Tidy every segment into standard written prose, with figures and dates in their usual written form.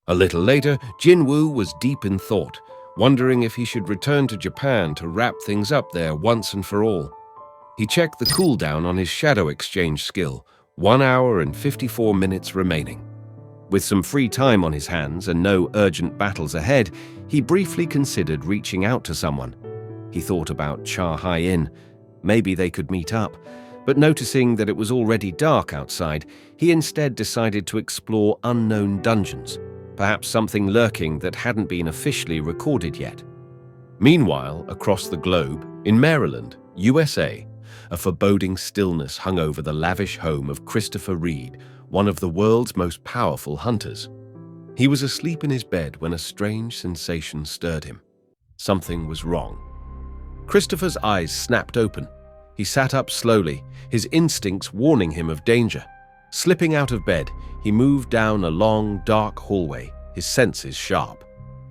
A little later, Jinwoo was deep in thought, wondering if he should return to Japan to wrap things up there once and for all. He checked the cooldown on his shadow exchange skill, 1 hour and 54 minutes remaining. With some free time on his hands and no urgent battles ahead, he briefly considered reaching out to someone. He thought about Cha Hai Inn. Maybe they could meet up, but noticing that it was already dark outside, he instead decided to explore unknown dungeons, perhaps something lurking that hadn't been officially recorded yet. Meanwhile, across the globe, in Maryland, USA, a foreboding stillness hung over the lavish home of Christopher Reed, one of the world's most powerful hunters. He was asleep in his bed when a strange sensation stirred him. Something was wrong. Christopher's eyes snapped open. He sat up slowly, his instincts warning him of danger. Slipping out of bed, he moved down a long, dark hallway, his senses sharp.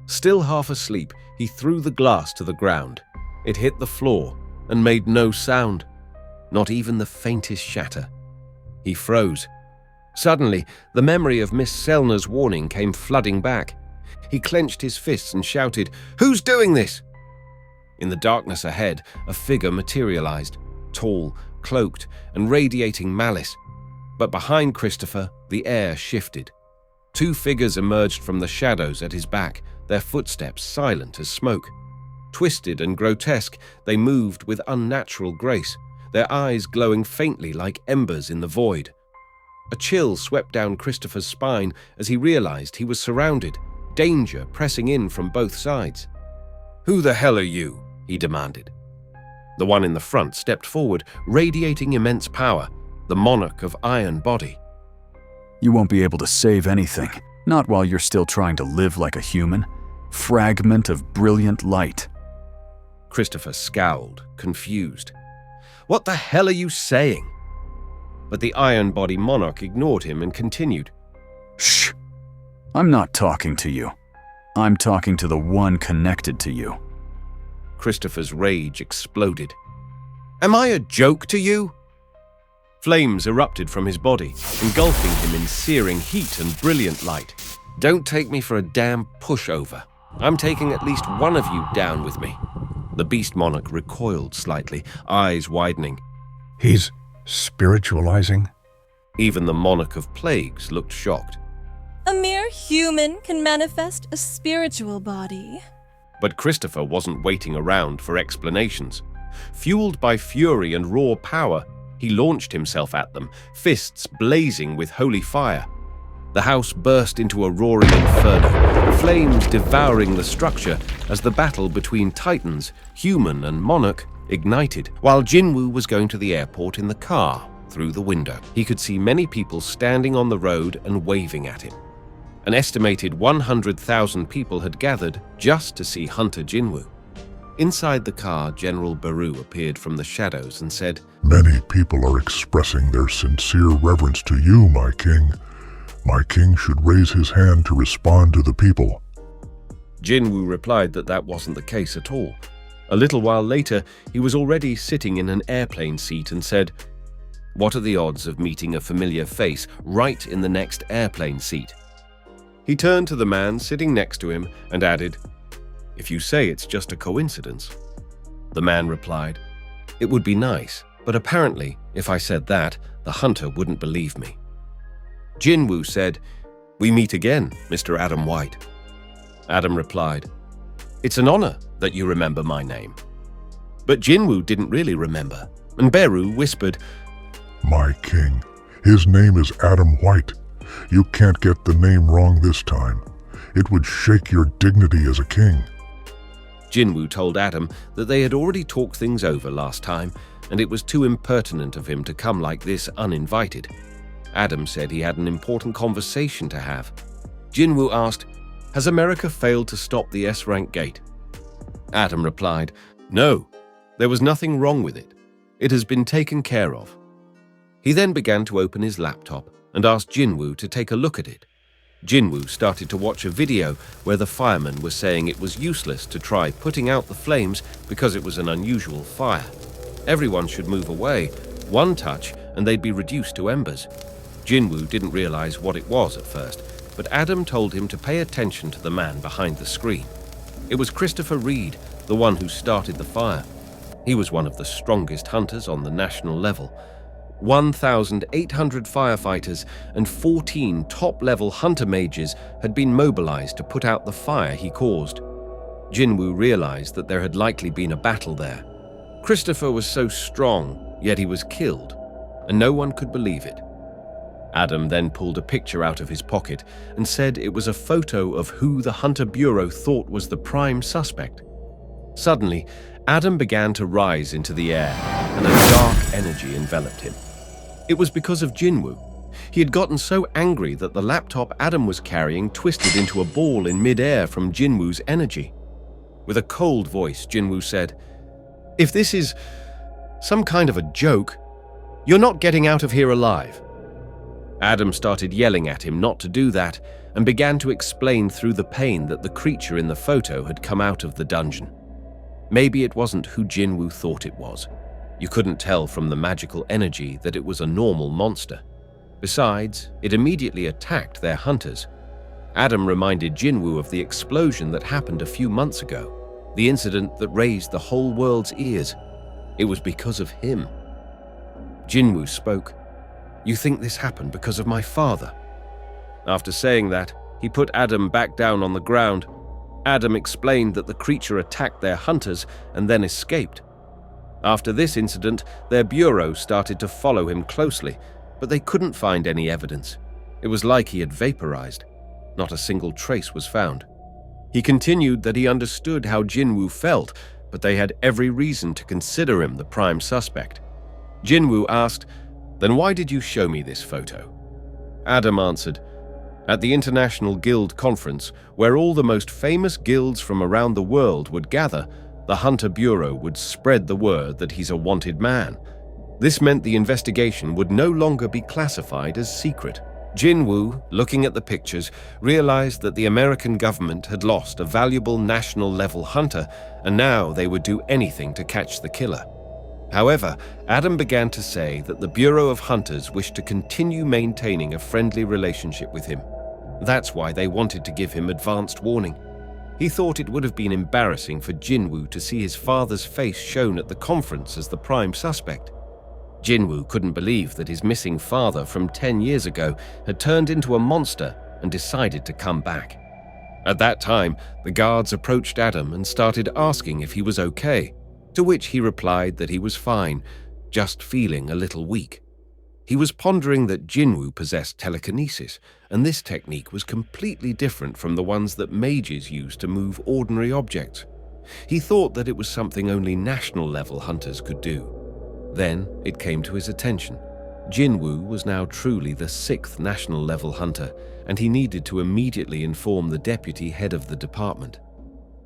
Still half asleep, he threw the glass to the ground. It hit the floor and made no sound, not even the faintest shatter. He froze. Suddenly, the memory of Miss Selner's warning came flooding back. He clenched his fists and shouted, "Who's doing this?" In the darkness ahead, a figure materialized, tall, cloaked, and radiating malice. But behind Christopher, the air shifted. 2 figures emerged from the shadows at his back, their footsteps silent as smoke. Twisted and grotesque, they moved with unnatural grace, their eyes glowing faintly like embers in the void. A chill swept down Christopher's spine as he realized he was surrounded, danger pressing in from both sides. "Who the hell are you?" he demanded. The one in the front stepped forward, radiating immense power, the monarch of iron body. "You won't be able to save anything, not while you're still trying to live like a human. Fragment of brilliant light." Christopher scowled, confused. "What the hell are you saying?" But the iron body monarch ignored him and continued. "Shh! I'm not talking to you. I'm talking to the one connected to you." Christopher's rage exploded. "Am I a joke to you?" Flames erupted from his body, engulfing him in searing heat and brilliant light. "Don't take me for a damn pushover. I'm taking at least one of you down with me." The beast monarch recoiled slightly, eyes widening. "He's spiritualizing?" Even the monarch of plagues looked shocked. A mere human can manifest a spiritual body. But Christopher wasn't waiting around for explanations. Fueled by fury and raw power, he launched himself at them, fists blazing with holy fire. The house burst into a roaring inferno, flames devouring the structure as the battle between titans, human and monarch, ignited. While Jinwoo was going to the airport in the car, through the window, he could see many people standing on the road and waving at him. An estimated 100,000 people had gathered just to see Hunter Jinwoo. Inside the car, General Baru appeared from the shadows and said, "Many people are expressing their sincere reverence to you, my king. My king should raise his hand to respond to the people." Jinwoo replied that that wasn't the case at all. A little while later, he was already sitting in an airplane seat and said, "What are the odds of meeting a familiar face right in the next airplane seat?" He turned to the man sitting next to him and added, "If you say it's just a coincidence." The man replied, "It would be nice, but apparently, if I said that, the hunter wouldn't believe me." Jinwoo said, "We meet again, Mr. Adam White." Adam replied, "It's an honor that you remember my name." But Jinwoo didn't really remember, and Beru whispered, "My king, his name is Adam White. You can't get the name wrong this time. It would shake your dignity as a king." Jinwoo told Adam that they had already talked things over last time, and it was too impertinent of him to come like this uninvited. Adam said he had an important conversation to have. Jinwoo asked, "Has America failed to stop the S-rank gate?" Adam replied, "No, there was nothing wrong with it. It has been taken care of." He then began to open his laptop and asked Jinwoo to take a look at it. Jinwoo started to watch a video where the firemen were saying it was useless to try putting out the flames because it was an unusual fire. Everyone should move away, one touch and they'd be reduced to embers. Jinwoo didn't realize what it was at first, but Adam told him to pay attention to the man behind the screen. It was Christopher Reed, the one who started the fire. He was one of the strongest hunters on the national level. 1,800 firefighters and 14 top-level hunter mages had been mobilized to put out the fire he caused. Jinwoo realized that there had likely been a battle there. Christopher was so strong, yet he was killed, and no one could believe it. Adam then pulled a picture out of his pocket and said it was a photo of who the Hunter Bureau thought was the prime suspect. Suddenly, Adam began to rise into the air, and a dark energy enveloped him. It was because of Jinwoo. He had gotten so angry that the laptop Adam was carrying twisted into a ball in mid-air from Jinwoo's energy. With a cold voice, Jinwoo said, "If this is some kind of a joke, you're not getting out of here alive." Adam started yelling at him not to do that and began to explain through the pain that the creature in the photo had come out of the dungeon. Maybe it wasn't who Jinwoo thought it was. You couldn't tell from the magical energy that it was a normal monster. Besides, it immediately attacked their hunters. Adam reminded Jinwoo of the explosion that happened a few months ago, the incident that raised the whole world's ears. It was because of him. Jinwoo spoke. "You think this happened because of my father?" After saying that, he put Adam back down on the ground. Adam explained that the creature attacked their hunters and then escaped. After this incident, their bureau started to follow him closely, but they couldn't find any evidence. It was like he had vaporized. Not a single trace was found. He continued that he understood how Jinwoo felt, but they had every reason to consider him the prime suspect. Jinwoo asked, "Then why did you show me this photo?" Adam answered, "At the International Guild Conference, where all the most famous guilds from around the world would gather, the Hunter Bureau would spread the word that he's a wanted man. This meant the investigation would no longer be classified as secret." Jinwoo, looking at the pictures, realized that the American government had lost a valuable national-level hunter, and now they would do anything to catch the killer. However, Adam began to say that the Bureau of Hunters wished to continue maintaining a friendly relationship with him. That's why they wanted to give him advanced warning. He thought it would have been embarrassing for Jinwoo to see his father's face shown at the conference as the prime suspect. Jinwoo couldn't believe that his missing father from 10 years ago had turned into a monster and decided to come back. At that time, the guards approached Adam and started asking if he was okay, to which he replied that he was fine, just feeling a little weak. He was pondering that Jinwoo possessed telekinesis, and this technique was completely different from the ones that mages use to move ordinary objects. He thought that it was something only national-level hunters could do. Then it came to his attention. Jinwoo was now truly the 6th national-level hunter, and he needed to immediately inform the deputy head of the department.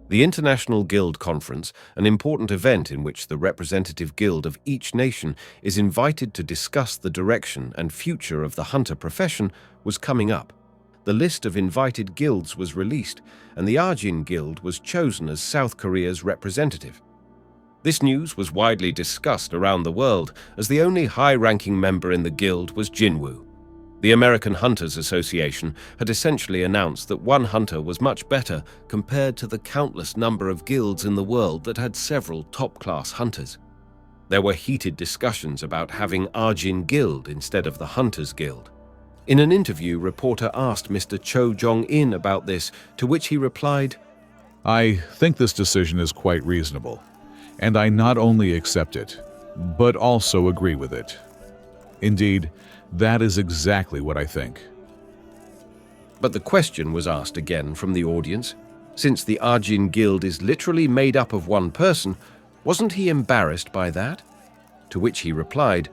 The International Guild Conference, an important event in which the representative guild of each nation is invited to discuss the direction and future of the hunter profession, was coming up. The list of invited guilds was released, and the Arjin Guild was chosen as South Korea's representative. This news was widely discussed around the world, as the only high-ranking member in the guild was Jinwoo. The American Hunters Association had essentially announced that one hunter was much better compared to the countless number of guilds in the world that had several top-class hunters. There were heated discussions about having Arjin Guild instead of the Hunters Guild. In an interview, reporter asked Mr. Jong-In about this, to which he replied, "I think this decision is quite reasonable, and I not only accept it, but also agree with it. Indeed, that is exactly what I think." But the question was asked again from the audience. Since the Arjin Guild is literally made up of one person, wasn't he embarrassed by that? To which he replied,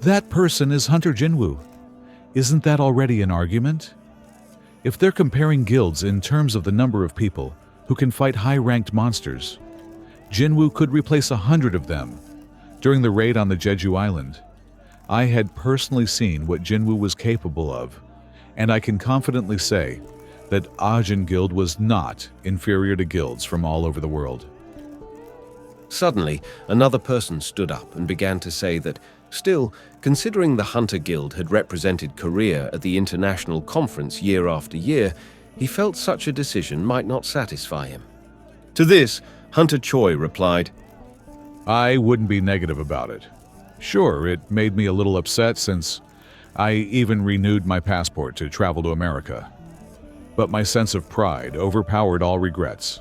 "That person is Hunter Jinwoo. Isn't that already an argument? If they're comparing guilds in terms of the number of people who can fight high-ranked monsters, Jinwoo could replace 100 of them. During the raid on the Jeju Island, I had personally seen what Jinwoo was capable of, and I can confidently say that Arjin Guild was not inferior to guilds from all over the world." Suddenly, another person stood up and began to say that Still, considering the Hunter Guild had represented Korea at the international conference year after year, he felt such a decision might not satisfy him. To this, Hunter Choi replied, I wouldn't be negative about it. Sure, it made me a little upset since I even renewed my passport to travel to America. But my sense of pride overpowered all regrets.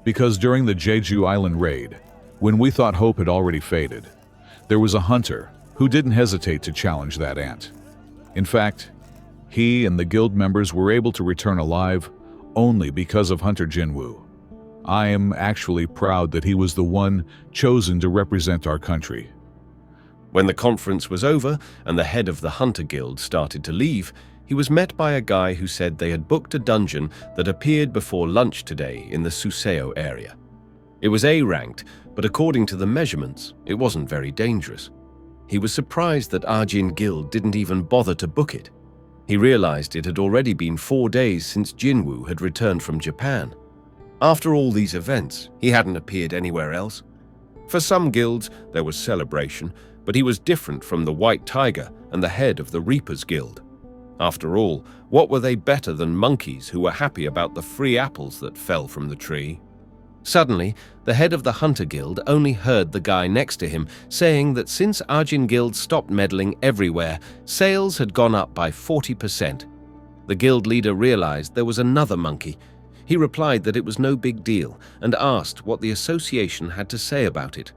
Because during the Jeju Island raid, when we thought hope had already faded, there was a hunter who didn't hesitate to challenge that ant. In fact, he and the guild members were able to return alive only because of Hunter Jinwoo. I am actually proud that he was the one chosen to represent our country. When the conference was over and the head of the Hunter Guild started to leave, he was met by a guy who said they had booked a dungeon that appeared before lunch today in the Suseo area. It was A-ranked, but according to the measurements, it wasn't very dangerous. He was surprised that Arjin Guild didn't even bother to book it. He realized it had already been 4 days since Jinwoo had returned from Japan. After all these events, he hadn't appeared anywhere else. For some guilds, there was celebration, but he was different from the White Tiger and the head of the Reapers Guild. After all, what were they better than monkeys who were happy about the free apples that fell from the tree? Suddenly, the head of the Hunter Guild only heard the guy next to him saying that since Arjin Guild stopped meddling everywhere, sales had gone up by 40%. The guild leader realized there was another monkey. He replied that it was no big deal and asked what the association had to say about it.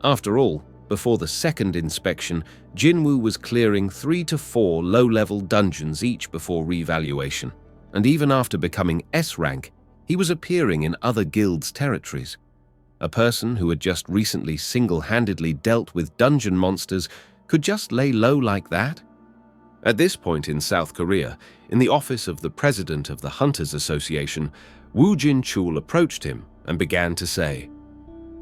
After all, before the second inspection, Jinwoo was clearing 3 to 4 low-level dungeons each before revaluation, and even after becoming S-rank, he was appearing in other guilds' territories. A person who had just recently single-handedly dealt with dungeon monsters could just lay low like that? At this point in South Korea, in the office of the president of the Hunters Association, Woo Jin-chul approached him and began to say,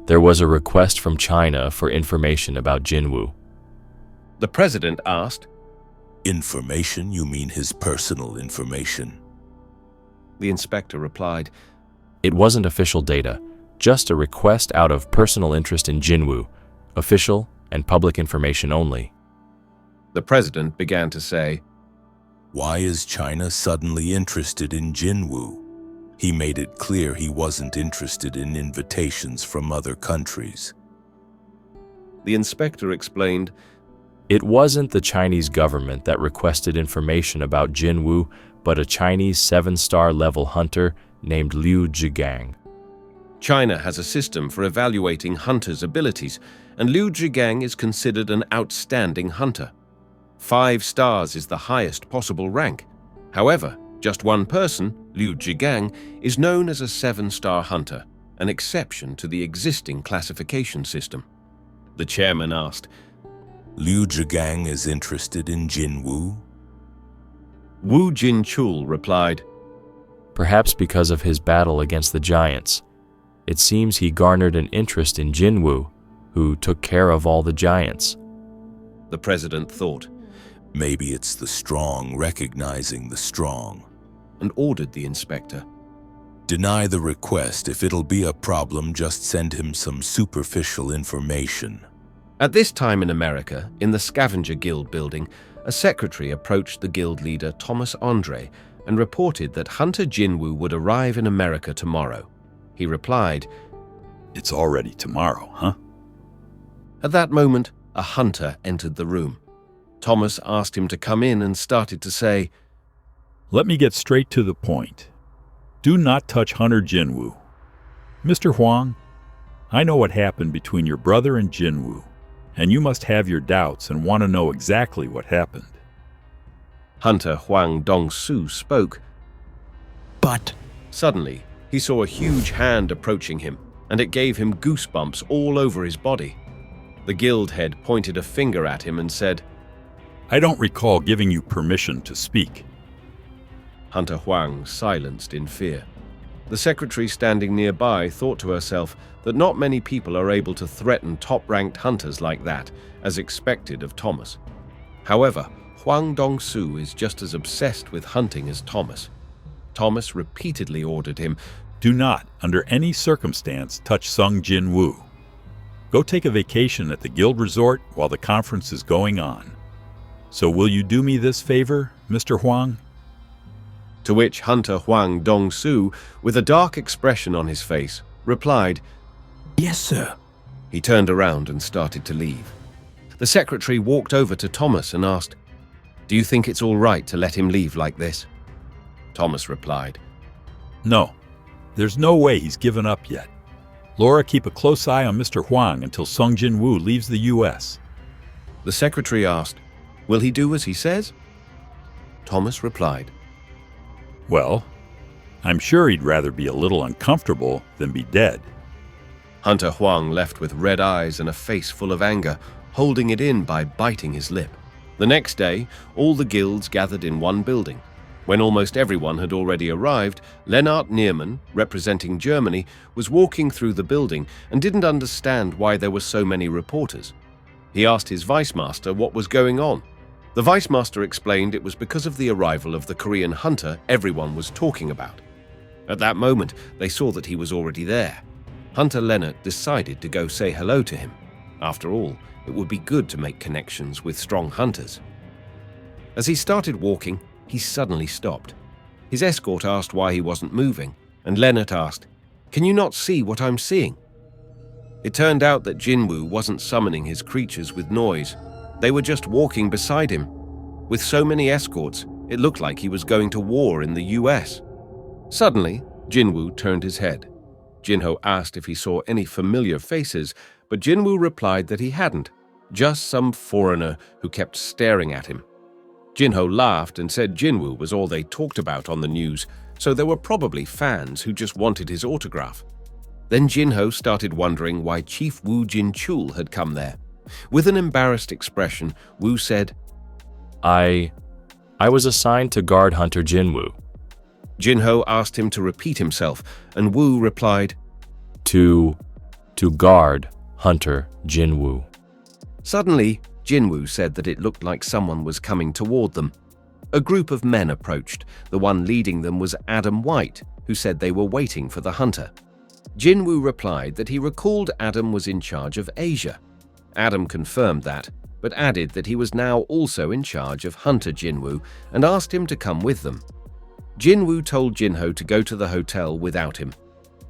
There was a request from China for information about Jinwoo. The president asked, Information? You mean his personal information? The inspector replied, It wasn't official data, just a request out of personal interest in Jinwoo, official and public information only. The president began to say, Why is China suddenly interested in Jinwoo? He made it clear he wasn't interested in invitations from other countries. The inspector explained, It wasn't the Chinese government that requested information about Jinwoo, but a Chinese 7-star level hunter named Liu Zhigang. China has a system for evaluating hunters' abilities, and Liu Zhigang is considered an outstanding hunter. 5 stars is the highest possible rank. However, just one person, Liu Zhigang, is known as a 7-star hunter, an exception to the existing classification system. The chairman asked, Liu Zhigang is interested in Jinwoo? Woo Jin-chul replied, Perhaps because of his battle against the giants. It seems he garnered an interest in Jinwoo, who took care of all the giants. The president thought, Maybe it's the strong recognizing the strong. And ordered the inspector, Deny the request. If it'll be a problem, just send him some superficial information. At this time in America, in the Scavenger Guild building, a secretary approached the guild leader Thomas Andre and reported that Hunter Jinwoo would arrive in America tomorrow. He replied, It's already tomorrow, huh? At that moment, a hunter entered the room. Thomas asked him to come in and started to say, Let me get straight to the point. Do not touch Hunter Jinwoo. Mr. Hwang, I know what happened between your brother and Jinwoo, and you must have your doubts and want to know exactly what happened. Hunter Hwang Dong-soo spoke. But Suddenly, he saw a huge hand approaching him, and it gave him goosebumps all over his body. The guild head pointed a finger at him and said, I don't recall giving you permission to speak. Hunter Hwang silenced in fear. The secretary standing nearby thought to herself that not many people are able to threaten top-ranked hunters like that, as expected of Thomas. However, Hwang Dong-soo is just as obsessed with hunting as Thomas. Thomas repeatedly ordered him, Do not, under any circumstance, touch Sung Jinwoo. Go take a vacation at the Guild Resort while the conference is going on. So will you do me this favor, Mr. Hwang? To which Hunter Hwang Dong-soo, with a dark expression on his face, replied, Yes, sir. He turned around and started to leave. The secretary walked over to Thomas and asked, Do you think it's all right to let him leave like this? Thomas replied, No, there's no way he's given up yet. Laura, keep a close eye on Mr. Hwang until Sung Jinwoo leaves the U.S. The secretary asked, Will he do as he says? Thomas replied, Well, I'm sure he'd rather be a little uncomfortable than be dead. Hunter Hwang left with red eyes and a face full of anger, holding it in by biting his lip. The next day, all the guilds gathered in one building. When almost everyone had already arrived, Lennart Neerman, representing Germany, was walking through the building and didn't understand why there were so many reporters. He asked his vice master what was going on. The vice master explained it was because of the arrival of the Korean hunter everyone was talking about. At that moment, they saw that he was already there. Hunter Lennart decided to go say hello to him. After all, it would be good to make connections with strong hunters. As he started walking, he suddenly stopped. His escort asked why he wasn't moving, and Lennart asked, Can you not see what I'm seeing? It turned out that Jinwoo wasn't summoning his creatures with noise. They were just walking beside him. With so many escorts, it looked like he was going to war in the US. Suddenly, Jinwoo turned his head. Jinho asked if he saw any familiar faces, but Jinwoo replied that he hadn't, just some foreigner who kept staring at him. Jinho laughed and said Jinwoo was all they talked about on the news, so there were probably fans who just wanted his autograph. Then Jinho started wondering why Chief Woo Jin-chul had come there. With an embarrassed expression, Woo said, I was assigned to guard Hunter Jinwoo. Jinho asked him to repeat himself, and Woo replied, To guard Hunter Jinwoo. Suddenly, Jinwoo said that it looked like someone was coming toward them. A group of men approached. The one leading them was Adam White, who said they were waiting for the hunter. Jinwoo replied that he recalled Adam was in charge of Asia. Adam confirmed that, but added that he was now also in charge of Hunter Jinwoo and asked him to come with them. Jinwoo told Jinho to go to the hotel without him.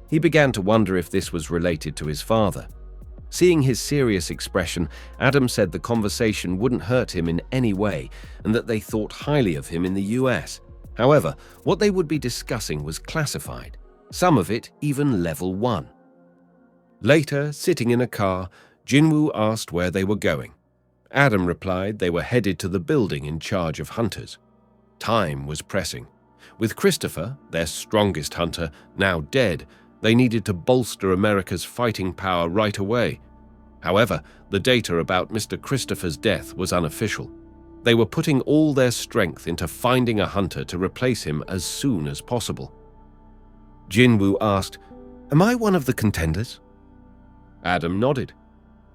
He began to wonder if this was related to his father. Seeing his serious expression, Adam said the conversation wouldn't hurt him in any way and that they thought highly of him in the US. However, what they would be discussing was classified, some of it even level 1. Later, sitting in a car, Jinwoo asked where they were going. Adam replied they were headed to the building in charge of hunters. Time was pressing. With Christopher, their strongest hunter, now dead, they needed to bolster America's fighting power right away. However, the data about Mr. Christopher's death was unofficial. They were putting all their strength into finding a hunter to replace him as soon as possible. Jinwoo asked, Am I one of the contenders? Adam nodded.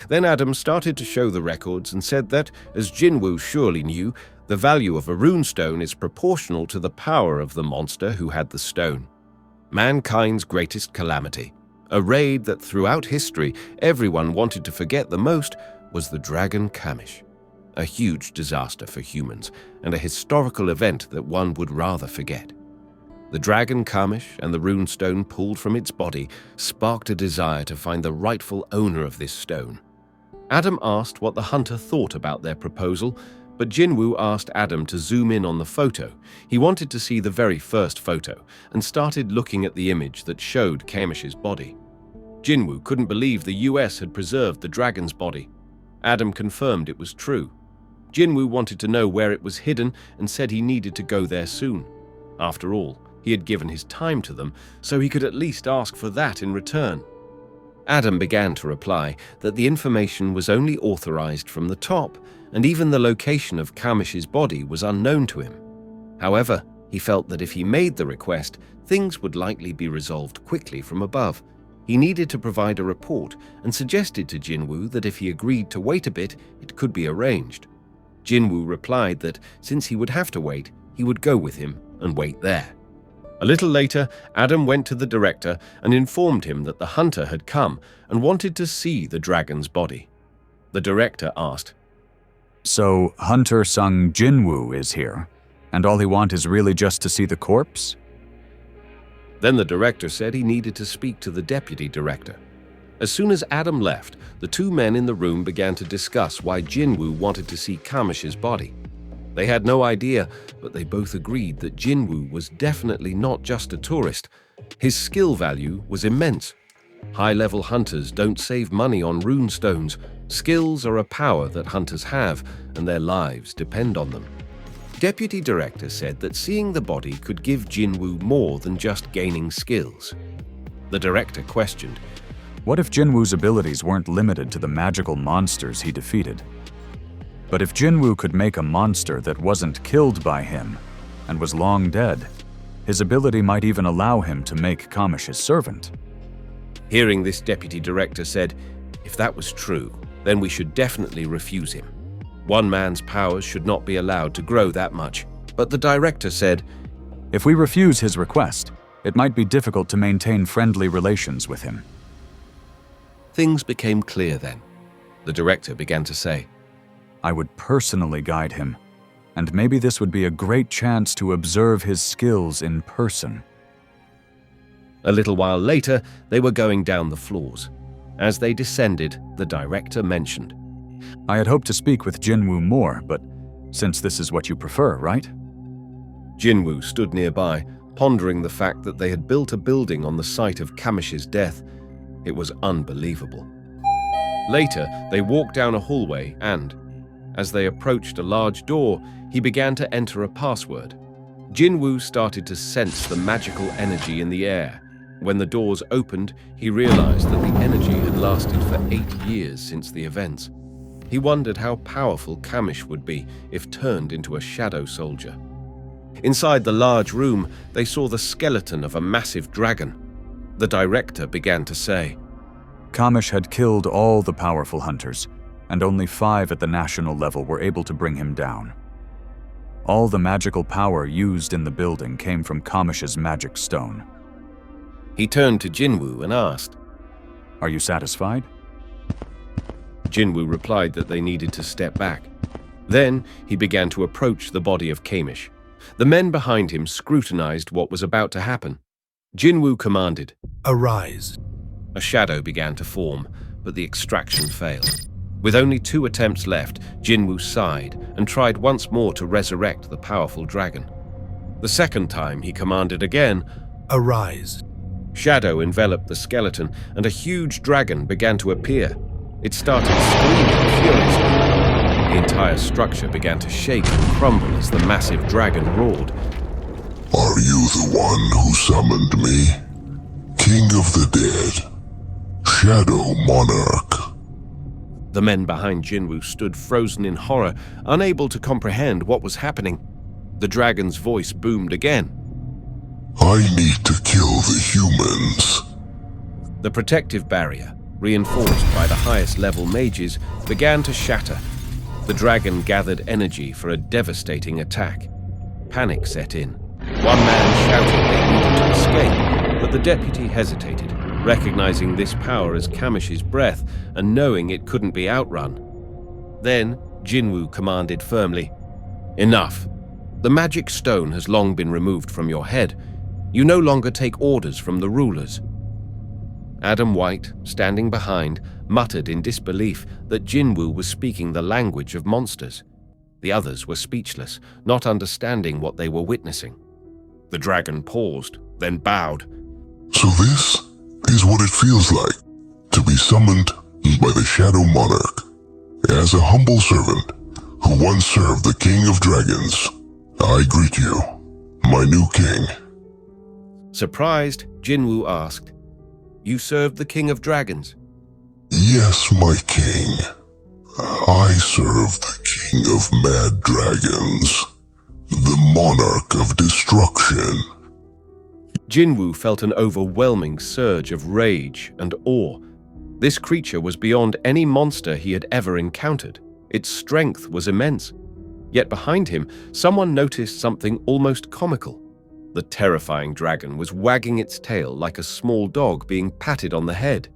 Then Adam started to show the records and said that, as Jinwoo surely knew, the value of a runestone is proportional to the power of the monster who had the stone. Mankind's greatest calamity, a raid that throughout history everyone wanted to forget the most, was the dragon Kamish. A huge disaster for humans and a historical event that one would rather forget. The dragon Kamish and the runestone pulled from its body sparked a desire to find the rightful owner of this stone. Adam asked what the hunter thought about their proposal, but Jinwoo asked Adam to zoom in on the photo. He wanted to see the very first photo and started looking at the image that showed Kamish's body. Jinwoo couldn't believe the US had preserved the dragon's body. Adam confirmed it was true. Jinwoo wanted to know where it was hidden and said he needed to go there soon. After all, he had given his time to them, so he could at least ask for that in return. Adam began to reply that the information was only authorized from the top, and even the location of Kamish's body was unknown to him. However, he felt that if he made the request, things would likely be resolved quickly from above. He needed to provide a report and suggested to Jinwoo that if he agreed to wait a bit, it could be arranged. Jinwoo replied that since he would have to wait, he would go with him and wait there. A little later, Adam went to the director and informed him that the hunter had come and wanted to see the dragon's body. The director asked, So, Hunter Sung Jinwoo is here, and all he wants is really just to see the corpse? Then the director said he needed to speak to the deputy director. As soon as Adam left, the two men in the room began to discuss why Jinwoo wanted to see Kamish's body. They had no idea, but they both agreed that Jinwoo was definitely not just a tourist. His skill value was immense. High-level hunters don't save money on rune stones. Skills are a power that hunters have, and their lives depend on them. Deputy Director said that seeing the body could give Jinwoo more than just gaining skills. The director questioned, What if Jinwoo's abilities weren't limited to the magical monsters he defeated? But if Jinwoo could make a monster that wasn't killed by him and was long dead, his ability might even allow him to make Kamish his servant. Hearing this, Deputy Director said, if that was true, then we should definitely refuse him. One man's powers should not be allowed to grow that much. But the director said, If we refuse his request, it might be difficult to maintain friendly relations with him. Things became clear then. The director began to say, I would personally guide him, and maybe this would be a great chance to observe his skills in person. A little while later, they were going down the floors. As they descended, the director mentioned, I had hoped to speak with Jinwoo more, but since this is what you prefer, right? Jinwoo stood nearby, pondering the fact that they had built a building on the site of Kamish's death. It was unbelievable. Later, they walked down a hallway and, as they approached a large door, he began to enter a password. Jinwoo started to sense the magical energy in the air. When the doors opened, he realized that the energy had lasted for 8 years since the events. He wondered how powerful Kamish would be if turned into a shadow soldier. Inside the large room, they saw the skeleton of a massive dragon. The director began to say, Kamish had killed all the powerful hunters, and only 5 at the national level were able to bring him down. All the magical power used in the building came from Kamish's magic stone. He turned to Jinwoo and asked, Are you satisfied? Jinwoo replied that they needed to step back. Then he began to approach the body of Kamish. The men behind him scrutinized what was about to happen. Jinwoo commanded, Arise. A shadow began to form, but the extraction failed. With only 2 attempts left, Jinwoo sighed and tried once more to resurrect the powerful dragon. The second time he commanded again, Arise. Shadow enveloped the skeleton and a huge dragon began to appear. It started screaming furiously. The entire structure began to shake and crumble as the massive dragon roared. Are you the one who summoned me? King of the dead, Shadow Monarch. The men behind Jinwoo stood frozen in horror, unable to comprehend what was happening. The dragon's voice boomed again. I need to kill the humans. The protective barrier, reinforced by the highest level mages, began to shatter. The dragon gathered energy for a devastating attack. Panic set in. One man shouted they needed to escape, but the deputy hesitated, recognizing this power as Kamish's breath and knowing it couldn't be outrun. Then Jinwoo commanded firmly, Enough. The magic stone has long been removed from your head. You no longer take orders from the rulers. Adam White, standing behind, muttered in disbelief that Jinwoo was speaking the language of monsters. The others were speechless, not understanding what they were witnessing. The dragon paused, then bowed. So this is what it feels like to be summoned by the Shadow Monarch. As a humble servant who once served the King of Dragons, I greet you, my new king. Surprised, Jinwoo asked, You served the King of Dragons? Yes, my king. I serve the King of Mad Dragons, the Monarch of Destruction. Jinwoo felt an overwhelming surge of rage and awe. This creature was beyond any monster he had ever encountered. Its strength was immense. Yet behind him, someone noticed something almost comical. The terrifying dragon was wagging its tail like a small dog being patted on the head.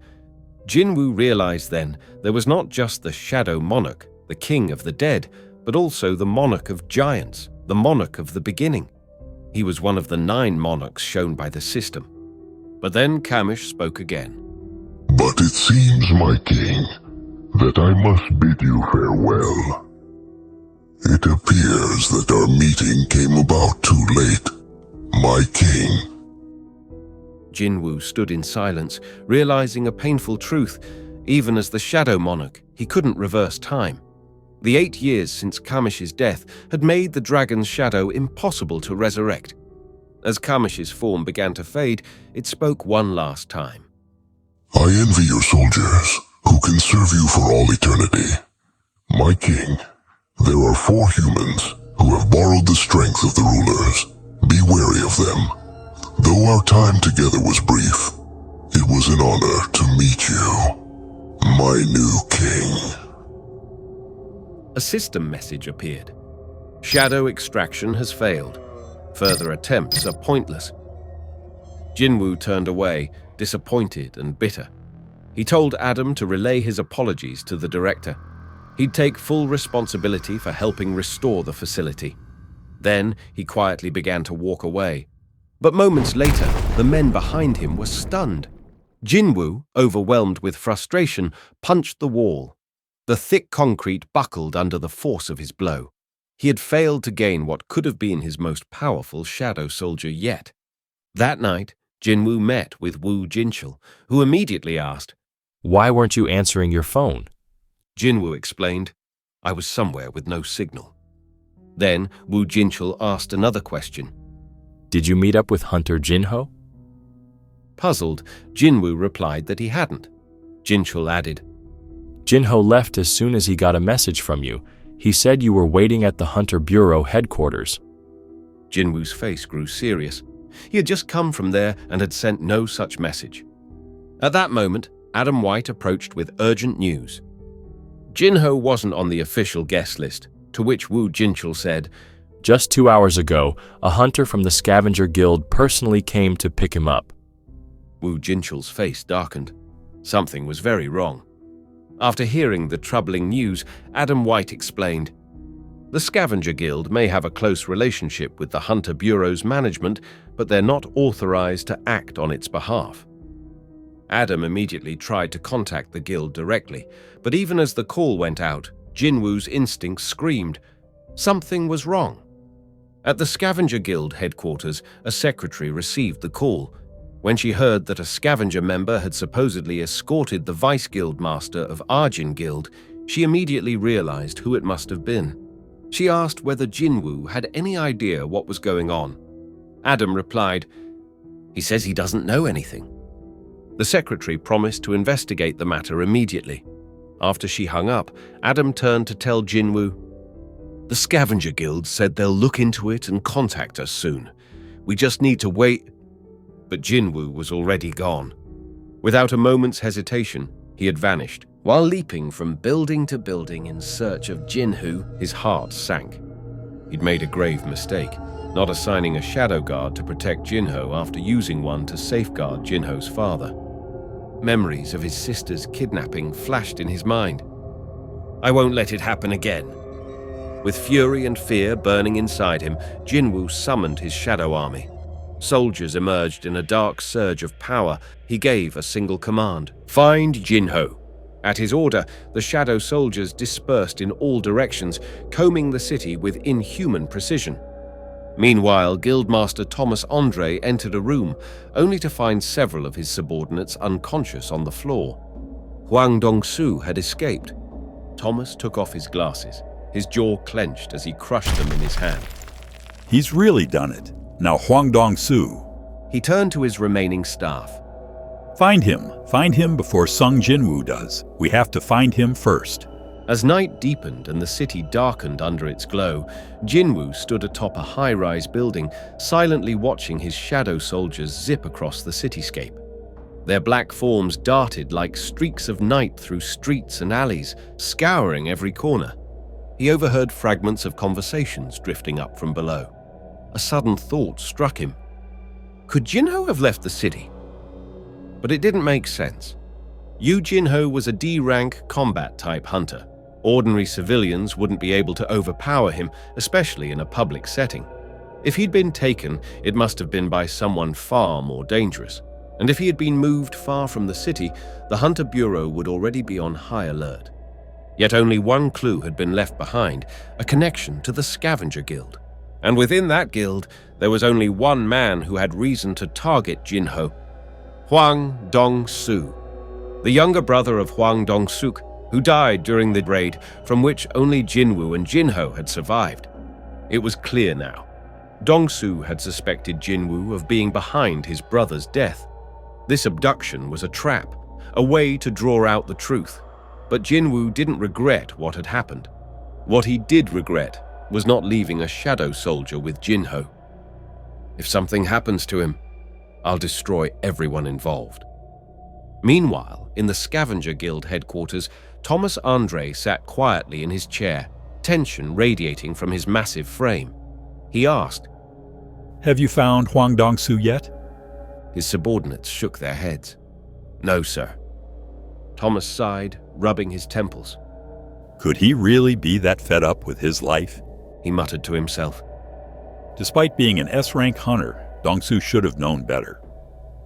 Jinwoo realized then there was not just the Shadow Monarch, the king of the dead, but also the monarch of giants, the monarch of the beginning. He was one of the 9 monarchs shown by the system. But then Kamish spoke again. But it seems, my king, that I must bid you farewell. It appears that our meeting came about too late, my king. Jinwoo stood in silence, realizing a painful truth. Even as the Shadow Monarch, he couldn't reverse time. The 8 years since Kamish's death had made the dragon's shadow impossible to resurrect. As Kamish's form began to fade, it spoke one last time. I envy your soldiers, who can serve you for all eternity. My king, there are 4 humans who have borrowed the strength of the rulers. Be wary of them. Though our time together was brief, it was an honor to meet you, my new king. A system message appeared. Shadow extraction has failed. Further attempts are pointless. Jinwoo turned away, disappointed and bitter. He told Adam to relay his apologies to the director. He'd take full responsibility for helping restore the facility. Then he quietly began to walk away. But moments later, the men behind him were stunned. Jinwoo, overwhelmed with frustration, punched the wall. The thick concrete buckled under the force of his blow. He had failed to gain what could have been his most powerful shadow soldier yet. That night, Jinwoo met with Wu Jinchul, who immediately asked, "Why weren't you answering your phone?" Jinwoo explained, "I was somewhere with no signal." Then Wu Jinchul asked another question. "Did you meet up with Hunter Jinho?" Puzzled, Jinwoo replied that he hadn't. Jinchul added, "Jinho left as soon as he got a message from you. He said you were waiting at the Hunter Bureau headquarters." Jinwoo's face grew serious. He had just come from there and had sent no such message. At that moment, Adam White approached with urgent news. Jinho wasn't on the official guest list, to which Wu Jinchul said, "Just 2 hours ago, a hunter from the Scavenger Guild personally came to pick him up." Wu Jinchul's face darkened. Something was very wrong. After hearing the troubling news, Adam White explained, "The Scavenger Guild may have a close relationship with the Hunter Bureau's management, but they're not authorized to act on its behalf." Adam immediately tried to contact the guild directly, but even as the call went out, Jinwoo's instincts screamed. Something was wrong. At the Scavenger Guild headquarters, a secretary received the call. When she heard that a scavenger member had supposedly escorted the vice guild master of Arjun Guild, she immediately realized who it must have been. She asked whether Jinwoo had any idea what was going on. Adam replied, "He says he doesn't know anything." The secretary promised to investigate the matter immediately. After she hung up, Adam turned to tell Jinwoo, "The Scavenger Guild said they'll look into it and contact us soon. We just need to wait." But Jinwoo was already gone. Without a moment's hesitation, he had vanished. While leaping from building to building in search of Jinho, his heart sank. He'd made a grave mistake, not assigning a shadow guard to protect Jinho after using one to safeguard Jinho's father. Memories of his sister's kidnapping flashed in his mind. "I won't let it happen again." With fury and fear burning inside him, Jinwoo summoned his shadow army. Soldiers emerged in a dark surge of power. He gave a single command: "Find Jinho." At his order, the shadow soldiers dispersed in all directions, combing the city with inhuman precision. Meanwhile, Guildmaster Thomas Andre entered a room, only to find several of his subordinates unconscious on the floor. Hwang Dong-soo had escaped. Thomas took off his glasses. His jaw clenched as he crushed them in his hand. He's really done it. Now Hwang Dong-soo. He turned to his remaining staff. Find him before Sung Jinwoo does. We have to find him first. As night deepened and the city darkened under its glow, Jinwoo stood atop a high-rise building, silently watching his shadow soldiers zip across the cityscape. Their black forms darted like streaks of night through streets and alleys, scouring every corner. He overheard fragments of conversations drifting up from below. A sudden thought struck him. Could Jinho have left the city? But it didn't make sense. Liu Jinho was a D-rank combat-type hunter. Ordinary civilians wouldn't be able to overpower him, especially in a public setting. If he'd been taken, it must have been by someone far more dangerous. And if he had been moved far from the city, the Hunter Bureau would already be on high alert. Yet only one clue had been left behind, a connection to the Scavenger Guild. And within that guild, there was only one man who had reason to target Jinho, Hwang Dong-soo, the younger brother of Hwang Dong-suk, who died during the raid from which only Jinwoo and Jinho had survived. It was clear now. Dong-soo had suspected Jinwoo of being behind his brother's death. This abduction was a trap, a way to draw out the truth. But Jinwoo didn't regret what had happened. What he did regret was not leaving a shadow soldier with Jinho. If something happens to him, I'll destroy everyone involved. Meanwhile, in the Scavenger Guild headquarters, Thomas Andre sat quietly in his chair, tension radiating from his massive frame. He asked, "Have you found Hwang Dong-soo yet?" His subordinates shook their heads. "No, sir." Thomas sighed, rubbing his temples. Could he really be that fed up with his life? He muttered to himself. Despite being an S-rank hunter, Dong-soo should have known better.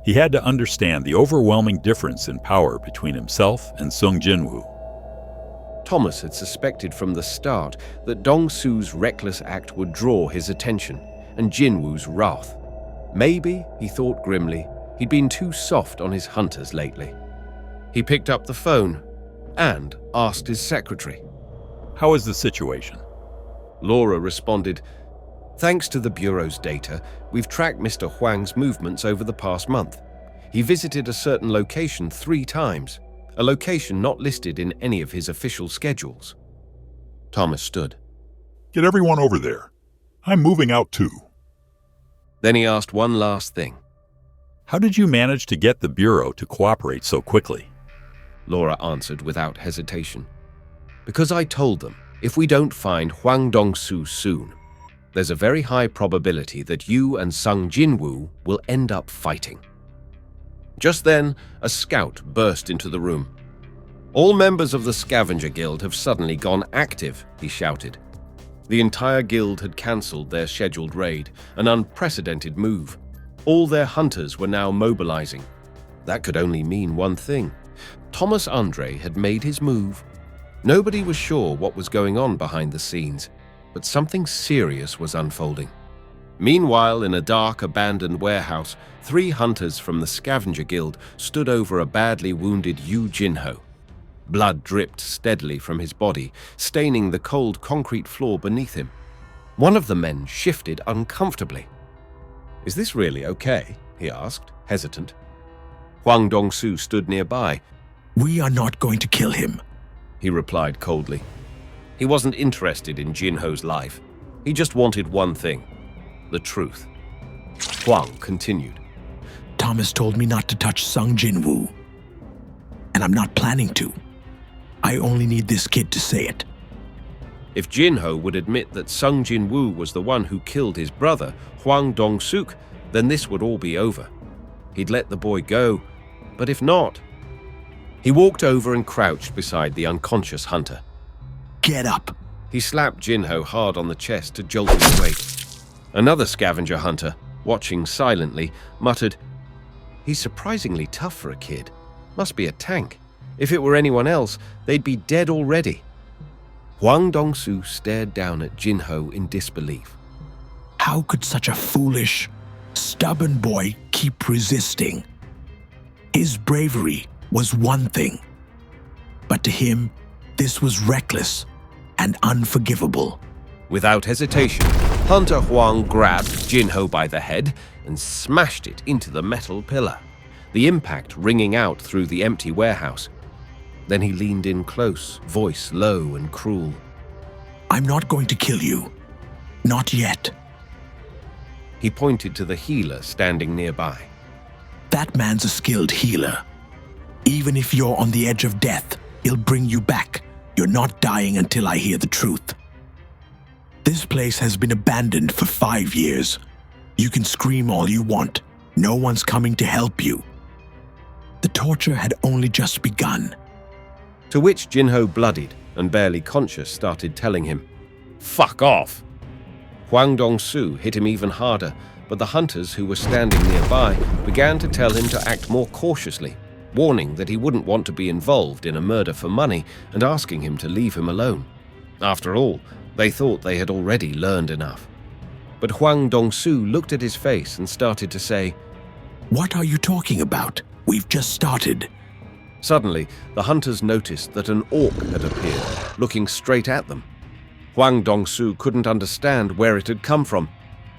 He had to understand the overwhelming difference in power between himself and Sung Jinwoo. Thomas had suspected from the start that Dong-soo's reckless act would draw his attention and Jinwoo's wrath. Maybe, he thought grimly, he'd been too soft on his hunters lately. He picked up the phone and asked his secretary. How is the situation? Laura responded, "Thanks to the Bureau's data, we've tracked Mr. Hwang's movements over the past month. He visited a certain location 3 times, a location not listed in any of his official schedules." Thomas stood. "Get everyone over there. I'm moving out too." Then he asked one last thing. How did you manage to get the Bureau to cooperate so quickly? Laura answered without hesitation. "Because I told them, if we don't find Hwang Dong-soo soon, there's a very high probability that you and Sung Jinwoo will end up fighting." Just then, a scout burst into the room. "All members of the Scavenger Guild have suddenly gone active," he shouted. The entire guild had cancelled their scheduled raid, an unprecedented move. All their hunters were now mobilizing. That could only mean one thing. Thomas Andre had made his move. Nobody was sure what was going on behind the scenes, but something serious was unfolding. Meanwhile, in a dark, abandoned warehouse, 3 hunters from the Scavenger Guild stood over a badly wounded Liu Jinho. Blood dripped steadily from his body, staining the cold concrete floor beneath him. One of the men shifted uncomfortably. "Is this really okay?" he asked, hesitant. Hwang Dong-soo stood nearby. "We are not going to kill him," he replied coldly. He wasn't interested in Jinho's life. He just wanted one thing, the truth. Hwang continued. "Thomas told me not to touch Sung Jinwoo, and I'm not planning to. I only need this kid to say it." If Jinho would admit that Sung Jinwoo was the one who killed his brother, Hwang Dong-suk, then this would all be over. He'd let the boy go, but if not... He walked over and crouched beside the unconscious hunter. "Get up!" He slapped Jinho hard on the chest to jolt him awake. Another scavenger hunter, watching silently, muttered, "He's surprisingly tough for a kid. Must be a tank. If it were anyone else, they'd be dead already." Hwang Dong-soo stared down at Jinho in disbelief. How could such a foolish, stubborn boy keep resisting? His bravery was one thing, but to him, this was reckless and unforgivable. Without hesitation, Hunter Hwang grabbed Jinho by the head and smashed it into the metal pillar, the impact ringing out through the empty warehouse. Then he leaned in close, voice low and cruel. "I'm not going to kill you. Not yet." He pointed to the healer standing nearby. "That man's a skilled healer. Even if you're on the edge of death, he'll bring you back. You're not dying until I hear the truth. This place has been abandoned for 5 years. You can scream all you want. No one's coming to help you. The torture had only just begun. To which Jinho, bloodied and barely conscious, started telling him, "Fuck off!" Hwang Dong-su hit him even harder, but the hunters who were standing nearby began to tell him to act more cautiously, warning that he wouldn't want to be involved in a murder for money and asking him to leave him alone. After all, they thought they had already learned enough. But Hwang Dong-su looked at his face and started to say, "What are you talking about? We've just started." Suddenly, the hunters noticed that an orc had appeared, looking straight at them. Hwang Dong-su couldn't understand where it had come from.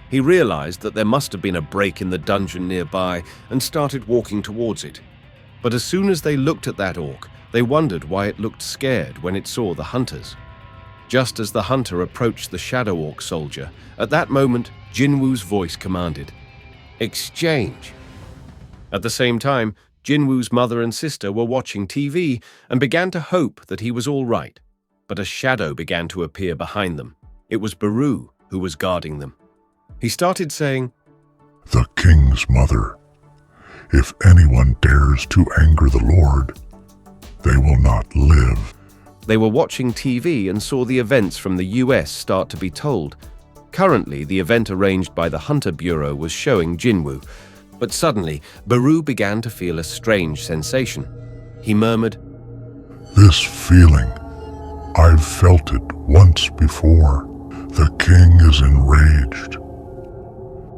He realized that there must have been a break in the dungeon nearby and started walking towards it. But as soon as they looked at that orc, they wondered why it looked scared when it saw the hunters. Just as the hunter approached the shadow orc soldier, at that moment, Jinwoo's voice commanded, "Exchange." At the same time, Jinwoo's mother and sister were watching TV and began to hope that he was all right. But a shadow began to appear behind them. It was Baru who was guarding them. He started saying, "The king's mother. If anyone dares to anger the Lord, they will not live." They were watching TV and saw the events from the US start to be told. Currently, the event arranged by the Hunter Bureau was showing Jinwoo, but suddenly, Baru began to feel a strange sensation. He murmured, "This feeling, I've felt it once before. The king is enraged."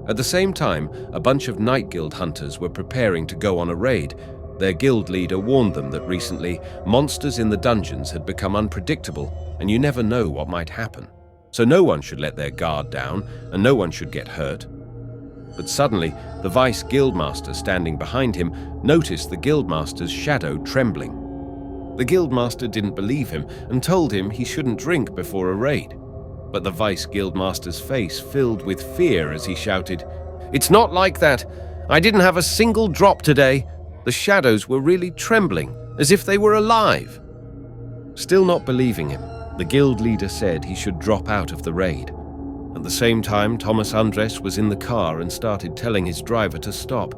At the same time, a bunch of Night Guild hunters were preparing to go on a raid. Their guild leader warned them that recently, monsters in the dungeons had become unpredictable, and you never know what might happen. So no one should let their guard down, and no one should get hurt. But suddenly, the vice guildmaster standing behind him noticed the guildmaster's shadow trembling. The guildmaster didn't believe him and told him he shouldn't drink before a raid. But the vice guildmaster's face filled with fear as he shouted, "It's not like that. I didn't have a single drop today. The shadows were really trembling, as if they were alive." Still not believing him, the guild leader said he should drop out of the raid. At the same time, Thomas Andres was in the car and started telling his driver to stop.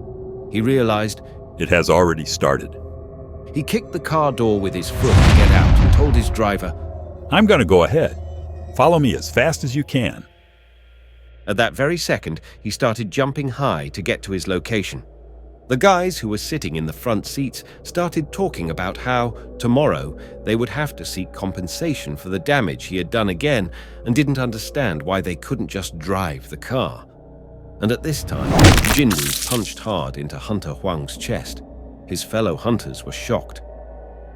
He realized It has already started. He kicked the car door with his foot to get out and told his driver, I'm going to go ahead. Follow me as fast as you can. At that very second, he started jumping high to get to his location. The guys who were sitting in the front seats started talking about how, tomorrow, they would have to seek compensation for the damage he had done again and didn't understand why they couldn't just drive the car. And at this time, Jinwoo punched hard into Hunter Hwang's chest. His fellow hunters were shocked.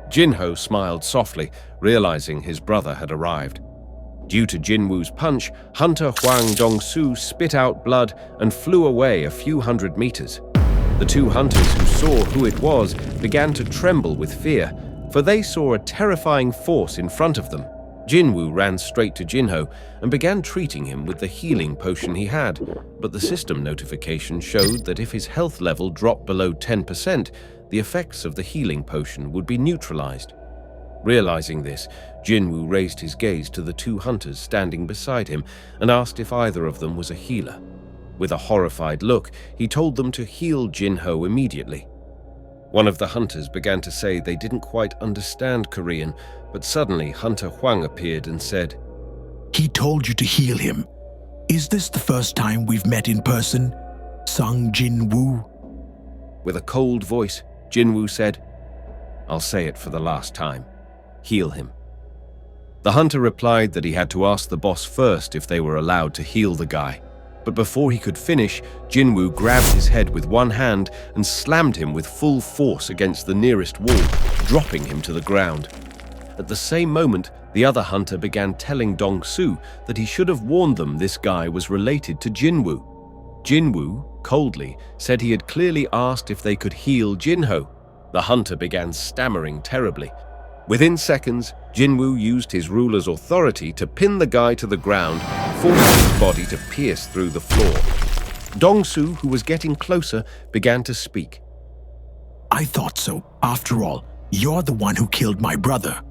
Jinho smiled softly, realizing his brother had arrived. Due to Jinwoo's punch, Hunter Hwang Dong-su spit out blood and flew away a few hundred meters. The two hunters who saw who it was began to tremble with fear, for they saw a terrifying force in front of them. Jinwoo ran straight to Jinho and began treating him with the healing potion he had, but the system notification showed that if his health level dropped below 10%, the effects of the healing potion would be neutralized. Realizing this, Jinwoo raised his gaze to the two hunters standing beside him and asked if either of them was a healer. With a horrified look, he told them to heal Jinho immediately. One of the hunters began to say they didn't quite understand Korean, but suddenly Hunter Hwang appeared and said, He told you to heal him. Is this the first time we've met in person, Sung Jinwoo? With a cold voice, Jinwoo said, I'll say it for the last time. Heal him. The hunter replied that he had to ask the boss first if they were allowed to heal the guy. But before he could finish, Jinwoo grabbed his head with one hand and slammed him with full force against the nearest wall, dropping him to the ground. At the same moment, the other hunter began telling Dong-su that he should have warned them this guy was related to Jinwoo. Jinwoo, coldly, said he had clearly asked if they could heal Jinho. The hunter began stammering terribly. Within seconds, Jinwoo used his ruler's authority to pin the guy to the ground, forcing his body to pierce through the floor. Dong-su, who was getting closer, began to speak. I thought so. After all, you're the one who killed my brother.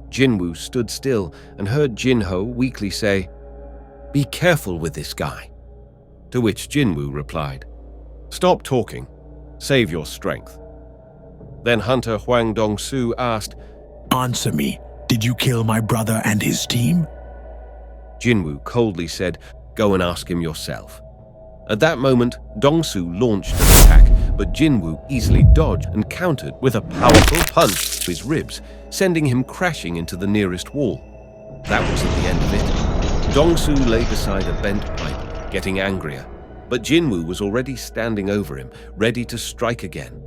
Jinwoo stood still and heard Jinho weakly say, Be careful with this guy. To which Jinwoo replied, Stop talking. Save your strength. Then Hunter Hwang Dong-Soo asked, Answer me. Did you kill my brother and his team? Jinwoo coldly said, Go and ask him yourself. At that moment, Dong-Soo launched an attack, but Jinwoo easily dodged and countered with a powerful punch to his ribs, sending him crashing into the nearest wall. That wasn't the end of it. Dong-Soo lay beside a bent pipe, getting angrier, but Jinwoo was already standing over him, ready to strike again.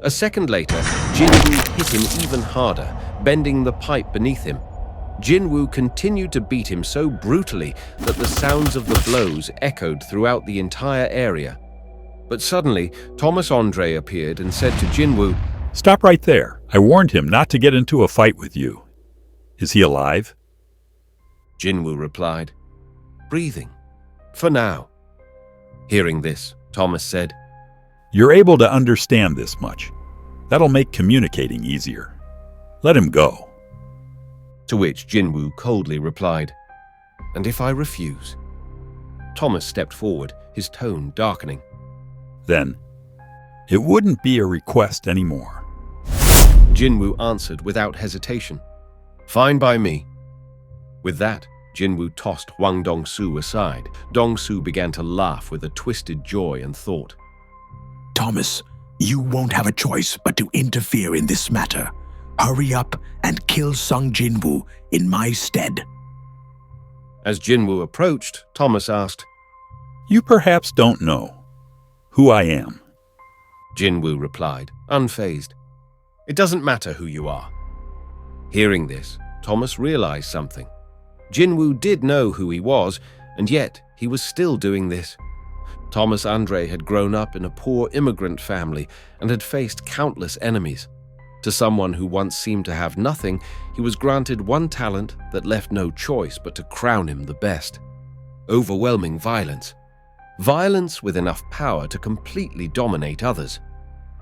A second later, Jinwoo hit him even harder, bending the pipe beneath him. Jinwoo continued to beat him so brutally that the sounds of the blows echoed throughout the entire area. But suddenly, Thomas Andre appeared and said to Jinwoo, Stop right there. I warned him not to get into a fight with you. Is he alive? Jinwoo replied, Breathing. For now. Hearing this, Thomas said, You're able to understand this much. That'll make communicating easier. Let him go. To which Jinwoo coldly replied, And if I refuse? Thomas stepped forward, his tone darkening. Then, it wouldn't be a request anymore. Jinwoo answered without hesitation, Fine by me. With that, Jinwoo tossed Hwang Dong-Soo aside. Dong-Soo began to laugh with a twisted joy and thought, Thomas, you won't have a choice but to interfere in this matter. Hurry up and kill Sung Jinwoo in my stead. As Jinwoo approached, Thomas asked, You perhaps don't know who I am. Jinwoo replied, unfazed, It doesn't matter who you are. Hearing this, Thomas realized something. Jinwoo did know who he was, and yet he was still doing this. Thomas Andre had grown up in a poor immigrant family and had faced countless enemies. To someone who once seemed to have nothing, he was granted one talent that left no choice but to crown him the best. Overwhelming violence. Violence with enough power to completely dominate others.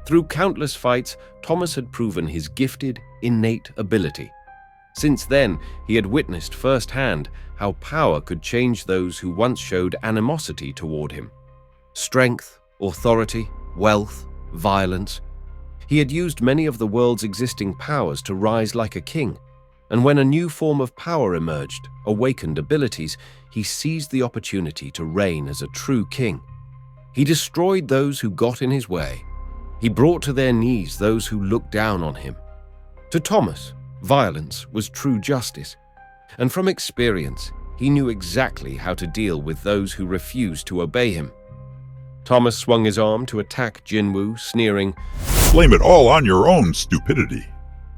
Through countless fights, Thomas had proven his gifted, innate ability. Since then, he had witnessed firsthand how power could change those who once showed animosity toward him. Strength, authority, wealth, violence. He had used many of the world's existing powers to rise like a king, and when a new form of power emerged, awakened abilities, he seized the opportunity to reign as a true king. He destroyed those who got in his way. He brought to their knees those who looked down on him. To Thomas, violence was true justice, and from experience, he knew exactly how to deal with those who refused to obey him. Thomas swung his arm to attack Jinwoo, sneering, Blame it all on your own stupidity.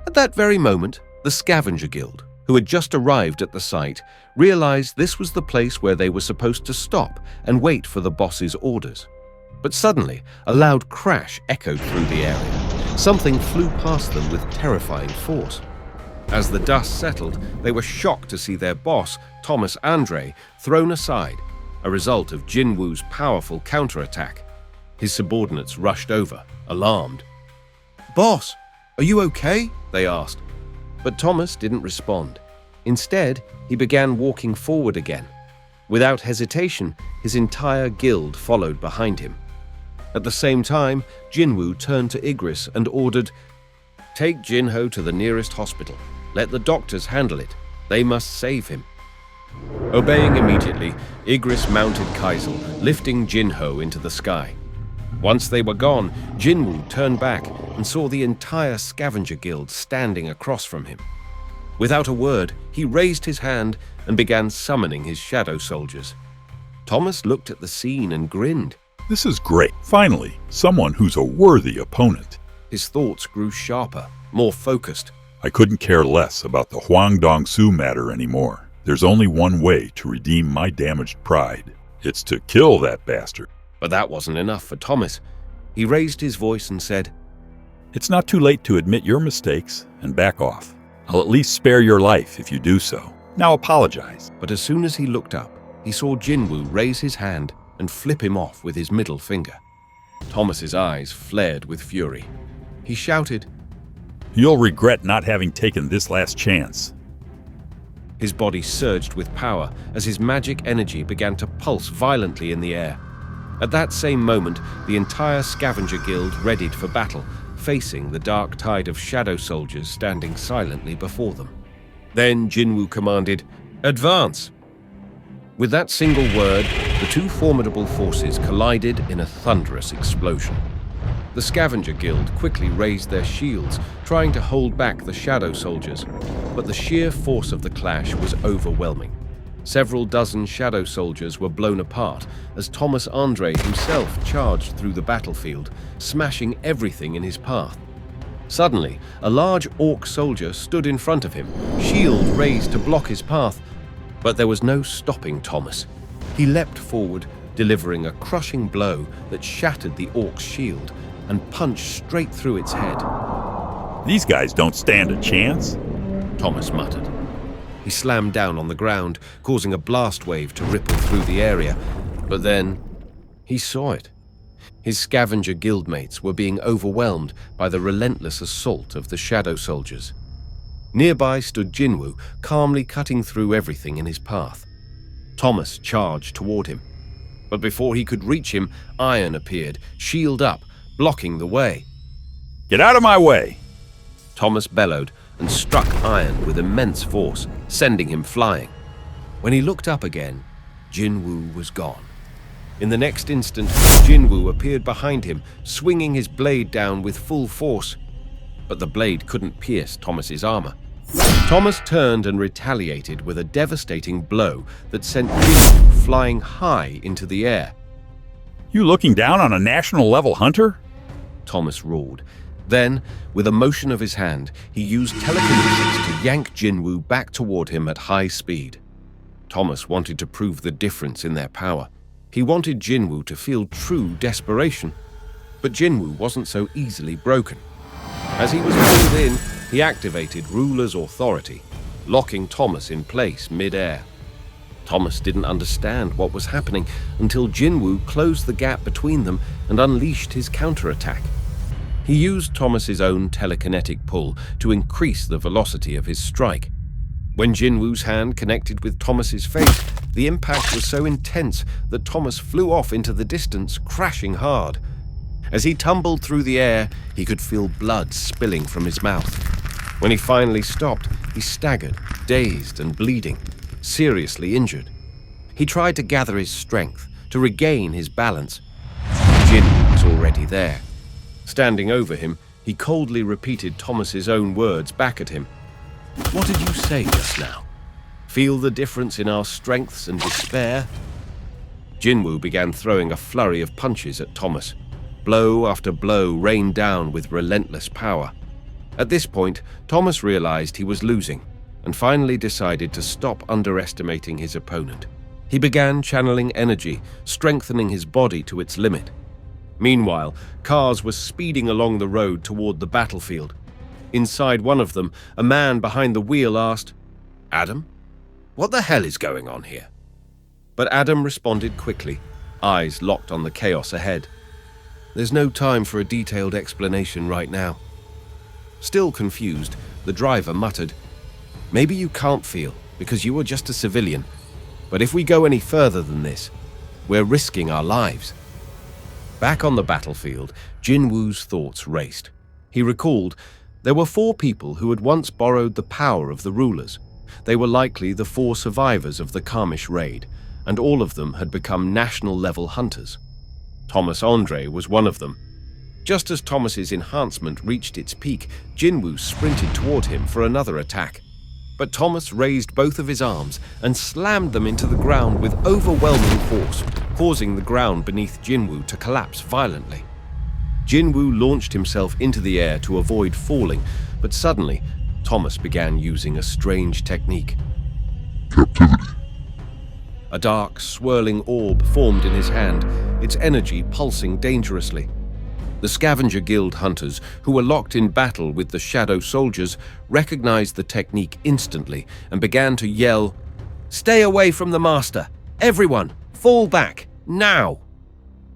At that very moment, the Scavenger Guild, who had just arrived at the site, realized this was the place where they were supposed to stop and wait for the boss's orders. But suddenly, a loud crash echoed through the area. Something flew past them with terrifying force. As the dust settled, they were shocked to see their boss, Thomas Andre, thrown aside, a result of Jinwoo's powerful counterattack. His subordinates rushed over, alarmed. Boss, are you okay? They asked. But Thomas didn't respond. Instead, he began walking forward again. Without hesitation, his entire guild followed behind him. At the same time, Jinwoo turned to Igris and ordered, Take Jinho to the nearest hospital. Let the doctors handle it. They must save him. Obeying immediately, Igris mounted Kaisel, lifting Jinho into the sky. Once they were gone, Jinwoo turned back and saw the entire Scavenger Guild standing across from him. Without a word, he raised his hand and began summoning his shadow soldiers. Thomas looked at the scene and grinned. This is great. Finally, someone who's a worthy opponent. His thoughts grew sharper, more focused. I couldn't care less about the Hwang Dong-Soo matter anymore. There's only one way to redeem my damaged pride. It's to kill that bastard. But that wasn't enough for Thomas. He raised his voice and said, It's not too late to admit your mistakes and back off. I'll at least spare your life if you do so. Now apologize. But as soon as he looked up, he saw Jinwoo raise his hand and flip him off with his middle finger. Thomas's eyes flared with fury. He shouted, You'll regret not having taken this last chance. His body surged with power as his magic energy began to pulse violently in the air. At that same moment, the entire scavenger guild readied for battle, facing the dark tide of shadow soldiers standing silently before them. Then Jinwoo commanded, "Advance!" With that single word, the two formidable forces collided in a thunderous explosion. The scavenger guild quickly raised their shields, trying to hold back the shadow soldiers, but the sheer force of the clash was overwhelming. Several dozen shadow soldiers were blown apart as Thomas Andre himself charged through the battlefield, smashing everything in his path. Suddenly, a large orc soldier stood in front of him, shield raised to block his path, but there was no stopping Thomas. He leapt forward, delivering a crushing blow that shattered the orc's shield and punched straight through its head. These guys don't stand a chance, Thomas muttered. He slammed down on the ground, causing a blast wave to ripple through the area. But then, he saw it. His scavenger guildmates were being overwhelmed by the relentless assault of the shadow soldiers. Nearby stood Jinwoo, calmly cutting through everything in his path. Thomas charged toward him. But before he could reach him, Iron appeared, shield up, blocking the way. "Get out of my way!" Thomas bellowed and struck Iron with immense force, sending him flying. When he looked up again, Jinwoo was gone. In the next instant, Jinwoo appeared behind him, swinging his blade down with full force. But the blade couldn't pierce Thomas's armor. Thomas turned and retaliated with a devastating blow that sent Jinwoo flying high into the air. "You looking down on a national-level hunter?" Thomas roared. Then, with a motion of his hand, he used telekinesis to yank Jinwoo back toward him at high speed. Thomas wanted to prove the difference in their power. He wanted Jinwoo to feel true desperation. But Jinwoo wasn't so easily broken. As he was pulled in, he activated Ruler's authority, locking Thomas in place mid-air. Thomas didn't understand what was happening until Jinwoo closed the gap between them and unleashed his counterattack. He used Thomas's own telekinetic pull to increase the velocity of his strike. When Jinwoo's hand connected with Thomas's face, the impact was so intense that Thomas flew off into the distance, crashing hard. As he tumbled through the air, he could feel blood spilling from his mouth. When he finally stopped, he staggered, dazed and bleeding, seriously injured. He tried to gather his strength, to regain his balance. Jinwoo was already there. Standing over him, he coldly repeated Thomas's own words back at him. "What did you say just now? Feel the difference in our strengths and despair?" Jinwoo began throwing a flurry of punches at Thomas. Blow after blow rained down with relentless power. At this point, Thomas realized he was losing and finally decided to stop underestimating his opponent. He began channeling energy, strengthening his body to its limit. Meanwhile, cars were speeding along the road toward the battlefield. Inside one of them, a man behind the wheel asked, "Adam, what the hell is going on here?" But Adam responded quickly, eyes locked on the chaos ahead. "There's no time for a detailed explanation right now." Still confused, the driver muttered, "Maybe you can't feel because you are just a civilian, but if we go any further than this, we're risking our lives." Back on the battlefield, Jinwoo's thoughts raced. He recalled there were 4 people who had once borrowed the power of the rulers. They were likely the 4 survivors of the Kamish raid, and all of them had become national-level hunters. Thomas Andre was one of them. Just as Thomas's enhancement reached its peak, Jinwoo sprinted toward him for another attack. But Thomas raised both of his arms and slammed them into the ground with overwhelming force, causing the ground beneath Jinwoo to collapse violently. Jinwoo launched himself into the air to avoid falling, but suddenly, Thomas began using a strange technique. Captivity. A dark, swirling orb formed in his hand, its energy pulsing dangerously. The Scavenger Guild hunters, who were locked in battle with the shadow soldiers, recognized the technique instantly and began to yell, "Stay away from the master! Everyone, fall back, now!"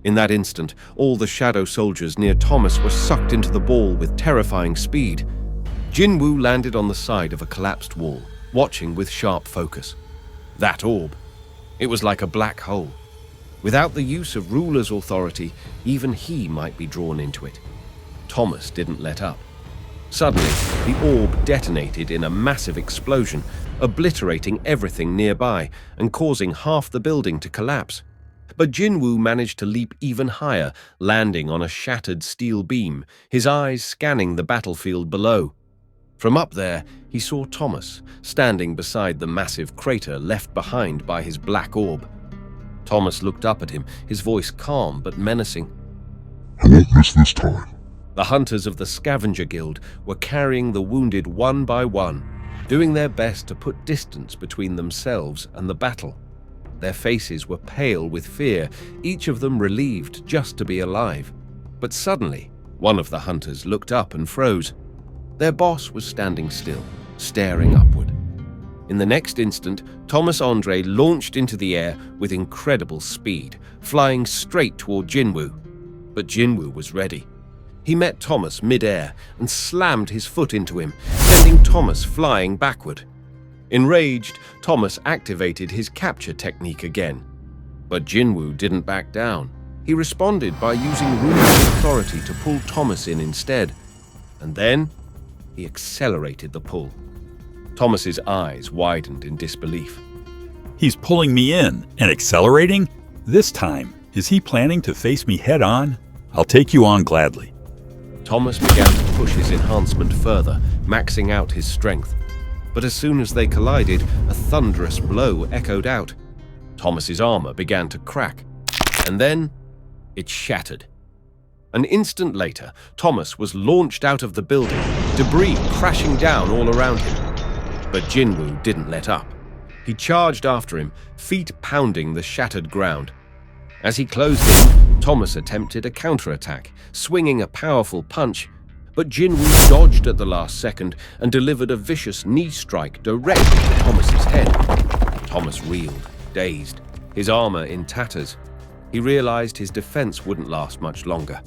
In that instant, all the shadow soldiers near Thomas were sucked into the ball with terrifying speed. Jinwoo landed on the side of a collapsed wall, watching with sharp focus. That orb. It was like a black hole. Without the use of ruler's authority, even he might be drawn into it. Thomas didn't let up. Suddenly, the orb detonated in a massive explosion, obliterating everything nearby and causing half the building to collapse. But Jinwoo managed to leap even higher, landing on a shattered steel beam, his eyes scanning the battlefield below. From up there, he saw Thomas, standing beside the massive crater left behind by his black orb. Thomas looked up at him, his voice calm but menacing. I won't miss this time. The hunters of the Scavenger Guild were carrying the wounded one by one, doing their best to put distance between themselves and the battle. Their faces were pale with fear, each of them relieved just to be alive. But suddenly, one of the hunters looked up and froze. Their boss was standing still, staring upward. In the next instant, Thomas Andre launched into the air with incredible speed, flying straight toward Jinwoo. But Jinwoo was ready. He met Thomas mid-air and slammed his foot into him, sending Thomas flying backward. Enraged, Thomas activated his capture technique again. But Jinwoo didn't back down. He responded by using ruler's authority to pull Thomas in instead. And then, he accelerated the pull. Thomas's eyes widened in disbelief. He's pulling me in and accelerating? This time, is he planning to face me head-on? I'll take you on gladly. Thomas began to push his enhancement further, maxing out his strength. But as soon as they collided, a thunderous blow echoed out. Thomas's armor began to crack, and then it shattered. An instant later, Thomas was launched out of the building, debris crashing down all around him. But Jinwoo didn't let up. He charged after him, feet pounding the shattered ground. As he closed in, Thomas attempted a counterattack, swinging a powerful punch, but Jinwoo dodged at the last second and delivered a vicious knee strike directly to Thomas's head. Thomas reeled, dazed, his armor in tatters. He realized his defense wouldn't last much longer.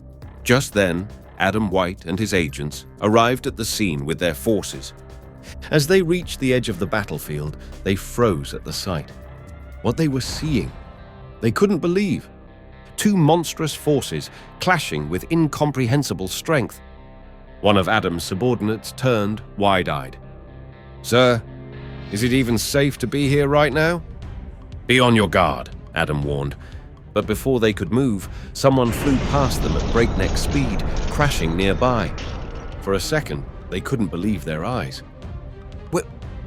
Just then, Adam White and his agents arrived at the scene with their forces. As they reached the edge of the battlefield, they froze at the sight. What they were seeing, they couldn't believe. Two monstrous forces clashing with incomprehensible strength. One of Adam's subordinates turned wide-eyed. "Sir, is it even safe to be here right now?" "Be on your guard," Adam warned. But before they could move, someone flew past them at breakneck speed, crashing nearby. For a second, they couldn't believe their eyes.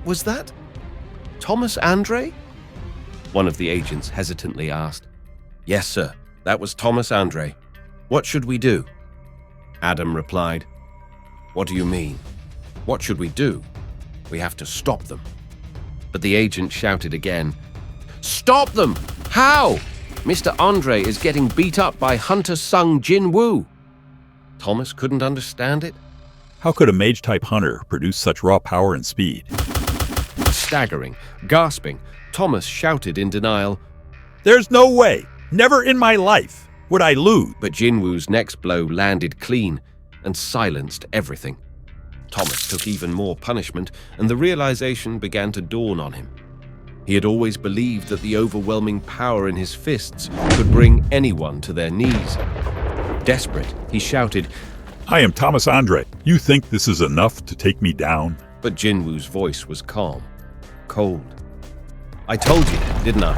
Was that Thomas Andre?" One of the agents hesitantly asked. "Yes, sir, that was Thomas Andre. What should we do?" Adam replied, "What do you mean? What should we do? We have to stop them." But the agent shouted again, "Stop them! How? Mr. Andre is getting beat up by Hunter Sung Jinwoo." Thomas couldn't understand it. How could a mage-type hunter produce such raw power and speed? Staggering, gasping, Thomas shouted in denial, "There's no way! Never in my life would I lose!" But Jinwoo's next blow landed clean and silenced everything. Thomas took even more punishment, and the realization began to dawn on him. He had always believed that the overwhelming power in his fists could bring anyone to their knees. Desperate, he shouted, I am Thomas Andre. You think this is enough to take me down? But Jinwoo's voice was calm, cold. "I told you, didn't I?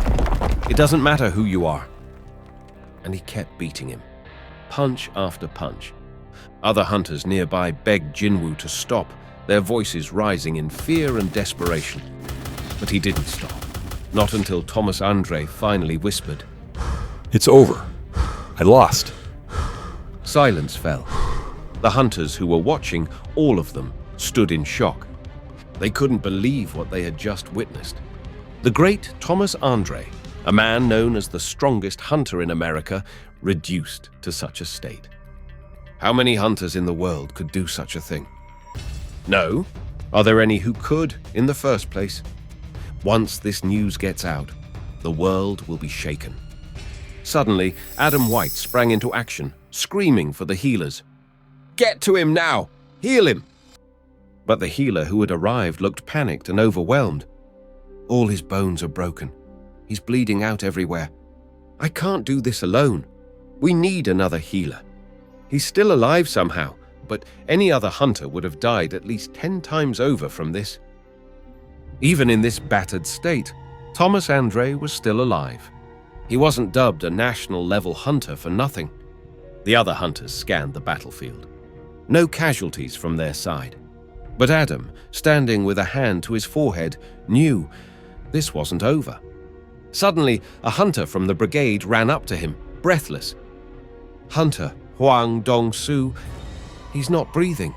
It doesn't matter who you are." And he kept beating him, punch after punch. Other hunters nearby begged Jinwoo to stop, their voices rising in fear and desperation. But he didn't stop, not until Thomas Andre finally whispered, "It's over. I lost." Silence fell. The hunters who were watching, all of them, stood in shock. They couldn't believe what they had just witnessed. The great Thomas Andre, a man known as the strongest hunter in America, reduced to such a state. How many hunters in the world could do such a thing? No. Are there any who could in the first place? Once this news gets out, the world will be shaken. Suddenly, Adam White sprang into action, screaming for the healers. "Get to him now! Heal him!" But the healer who had arrived looked panicked and overwhelmed. "All his bones are broken. He's bleeding out everywhere. I can't do this alone. We need another healer. He's still alive somehow, but any other hunter would have died at least 10 times over from this. Even in this battered state, Thomas Andre was still alive. He wasn't dubbed a national-level hunter for nothing. The other hunters scanned the battlefield. No casualties from their side. But Adam, standing with a hand to his forehead, knew this wasn't over. Suddenly, a hunter from the brigade ran up to him, breathless. Hunter Hwang Dong-soo, he's not breathing.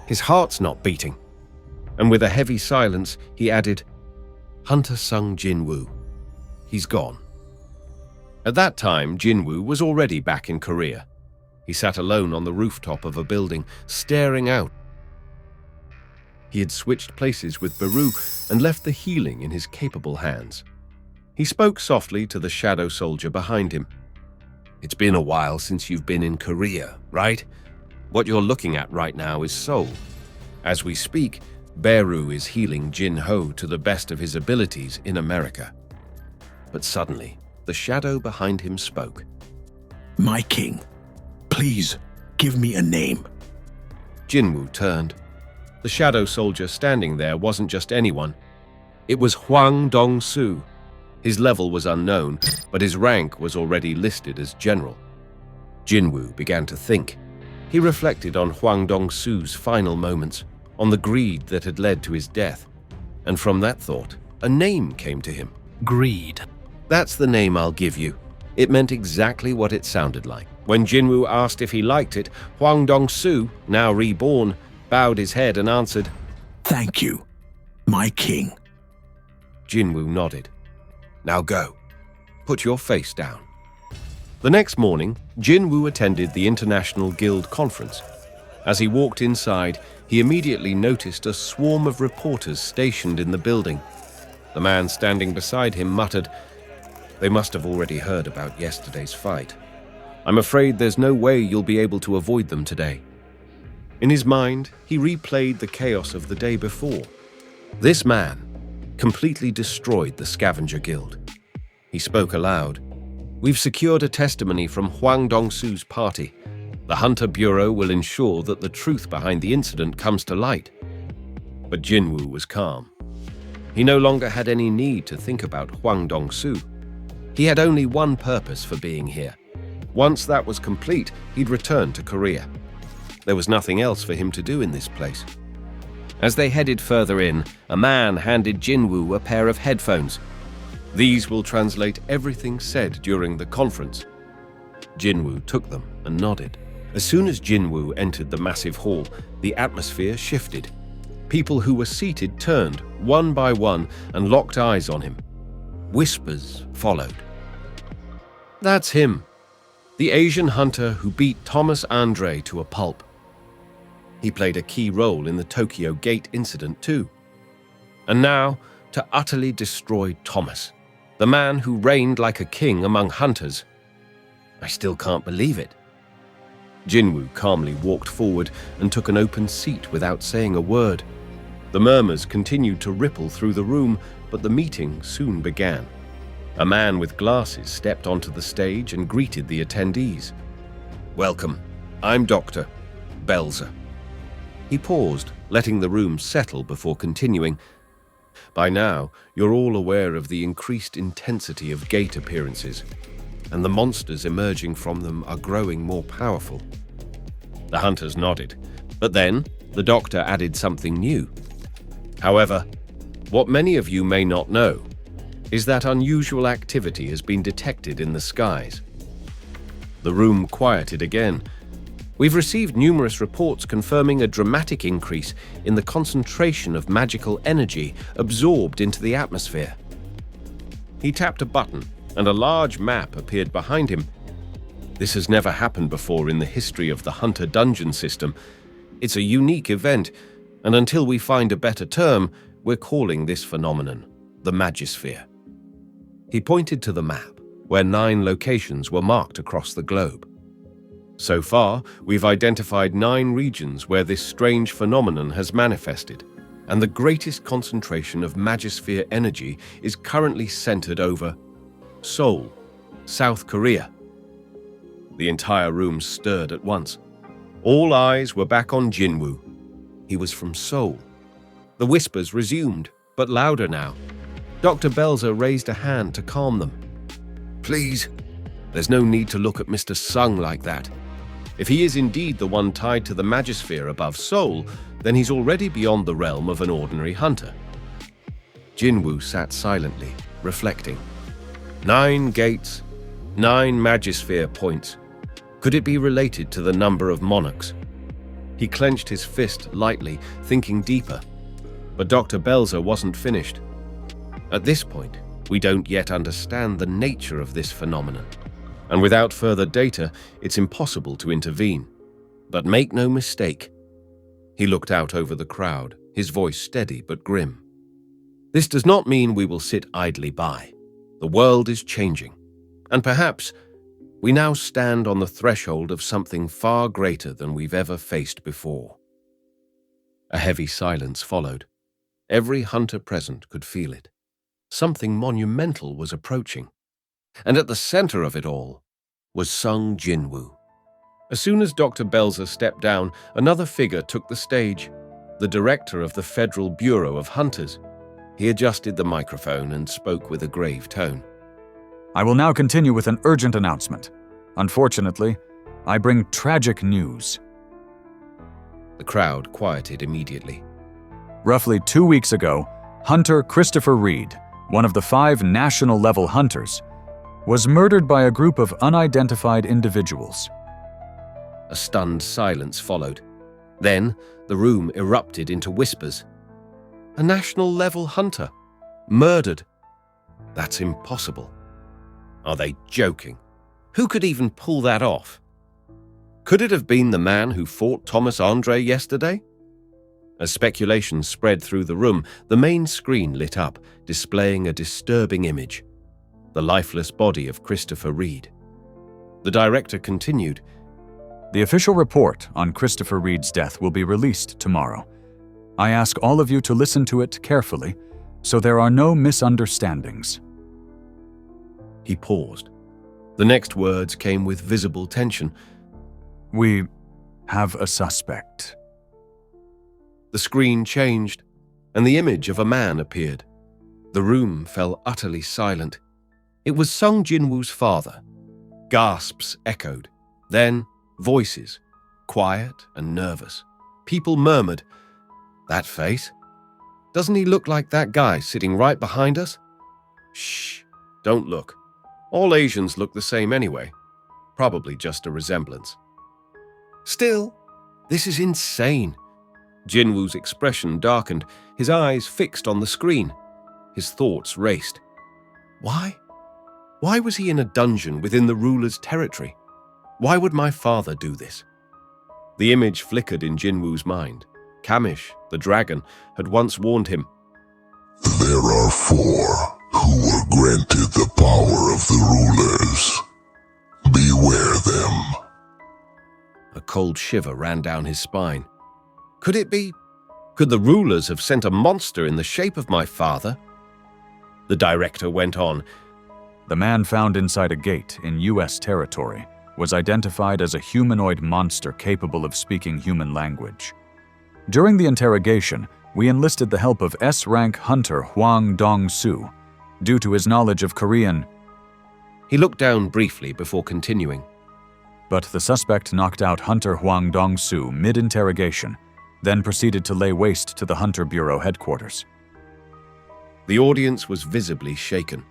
His heart's not beating. And with a heavy silence, he added, Hunter Sung Jinwoo, he's gone. At that time, Jinwoo was already back in Korea. He sat alone on the rooftop of a building, staring out. He had switched places with Baru and left the healing in his capable hands. He spoke softly to the shadow soldier behind him. It's been a while since you've been in Korea, right? What you're looking at right now is Seoul. As we speak, Baru is healing Jinho to the best of his abilities in America. But suddenly, the shadow behind him spoke. My king, please give me a name. Jinwoo turned. The shadow soldier standing there wasn't just anyone. It was Hwang Dong-soo. His level was unknown, but his rank was already listed as general. Jinwoo began to think. He reflected on Hwang Dong-soo's final moments, on the greed that had led to his death. And from that thought, a name came to him. Greed. That's the name I'll give you. It meant exactly what it sounded like. When Jinwoo asked if he liked it, Hwang Dong-soo, now reborn, bowed his head and answered, Thank you, my king. Jinwoo nodded. Now go. Put your face down. The next morning, Jinwoo attended the International Guild Conference. As he walked inside, he immediately noticed a swarm of reporters stationed in the building. The man standing beside him muttered, They must have already heard about yesterday's fight. I'm afraid there's no way you'll be able to avoid them today. In his mind, he replayed the chaos of the day before. This man completely destroyed the Scavenger Guild. He spoke aloud. We've secured a testimony from Hwang Dong-soo's party. The Hunter Bureau will ensure that the truth behind the incident comes to light. But Jinwoo was calm. He no longer had any need to think about Hwang Dong-soo. He had only one purpose for being here. Once that was complete, he'd return to Korea. There was nothing else for him to do in this place. As they headed further in, a man handed Jinwoo a pair of headphones. These will translate everything said during the conference. Jinwoo took them and nodded. As soon as Jinwoo entered the massive hall, the atmosphere shifted. People who were seated turned, one by one, and locked eyes on him. Whispers followed. That's him, the Asian hunter who beat Thomas Andre to a pulp. He played a key role in the Tokyo Gate incident too. And now, to utterly destroy Thomas, the man who reigned like a king among hunters. I still can't believe it. Jinwoo calmly walked forward and took an open seat without saying a word. The murmurs continued to ripple through the room, but the meeting soon began. A man with glasses stepped onto the stage and greeted the attendees. Welcome, I'm Dr. Belzer. He paused, letting the room settle before continuing. By now, you're all aware of the increased intensity of gate appearances, and the monsters emerging from them are growing more powerful. The hunters nodded, but then the doctor added something new. However, what many of you may not know is that unusual activity has been detected in the skies. The room quieted again. We've received numerous reports confirming a dramatic increase in the concentration of magical energy absorbed into the atmosphere. He tapped a button, and a large map appeared behind him. This has never happened before in the history of the Hunter Dungeon system. It's a unique event, and until we find a better term, we're calling this phenomenon the Magisphere. He pointed to the map, where 9 locations were marked across the globe. So far, we've identified 9 regions where this strange phenomenon has manifested, and the greatest concentration of Magisphere energy is currently centered over Seoul, South Korea. The entire room stirred at once. All eyes were back on Jinwoo. He was from Seoul. The whispers resumed, but louder now. Dr. Belzer raised a hand to calm them. Please, there's no need to look at Mr. Sung like that. If he is indeed the one tied to the Magisphere above Seoul, then he's already beyond the realm of an ordinary hunter. Jinwoo sat silently, reflecting. 9 gates, 9 Magisphere points. Could it be related to the number of monarchs? He clenched his fist lightly, thinking deeper. But Dr. Belzer wasn't finished. At this point, we don't yet understand the nature of this phenomenon. And without further data, it's impossible to intervene. But make no mistake. He looked out over the crowd, his voice steady but grim. This does not mean we will sit idly by. The world is changing. And perhaps we now stand on the threshold of something far greater than we've ever faced before. A heavy silence followed. Every hunter present could feel it. Something monumental was approaching. And at the center of it all was Sung Jinwoo. As soon as Dr. Belzer stepped down, another figure took the stage, the director of the Federal Bureau of Hunters. He adjusted the microphone and spoke with a grave tone. I will now continue with an urgent announcement. Unfortunately, I bring tragic news. The crowd quieted immediately. Roughly 2 weeks ago, Hunter Christopher Reed, one of the 5 national-level hunters, was murdered by a group of unidentified individuals. A stunned silence followed. Then, the room erupted into whispers. A national-level hunter? Murdered? That's impossible. Are they joking? Who could even pull that off? Could it have been the man who fought Thomas Andre yesterday? As speculation spread through the room, the main screen lit up, displaying a disturbing image. The lifeless body of Christopher Reed. The director continued. The official report on Christopher Reed's death will be released tomorrow. I ask all of you to listen to it carefully, so there are no misunderstandings. He paused. The next words came with visible tension. We have a suspect. The screen changed, and the image of a man appeared. The room fell utterly silent. It was Sung Jinwoo's father. Gasps echoed. Then, voices, quiet and nervous. People murmured, "That face? Doesn't he look like that guy sitting right behind us?" "Shh, don't look. All Asians look the same anyway. Probably just a resemblance." "Still, this is insane." Jinwoo's expression darkened, his eyes fixed on the screen. His thoughts raced. Why? Why was he in a dungeon within the ruler's territory? Why would my father do this? The image flickered in Jinwoo's mind. Kamish, the dragon, had once warned him. There are 4 who were granted the power of the rulers. Beware them. A cold shiver ran down his spine. Could it be? Could the rulers have sent a monster in the shape of my father? The director went on. The man found inside a gate in U.S. territory was identified as a humanoid monster capable of speaking human language. During the interrogation, we enlisted the help of S-rank hunter Hwang Dong-soo, due to his knowledge of Korean. He looked down briefly before continuing. But the suspect knocked out Hunter Hwang Dong-soo mid-interrogation, then proceeded to lay waste to the Hunter Bureau headquarters. The audience was visibly shaken.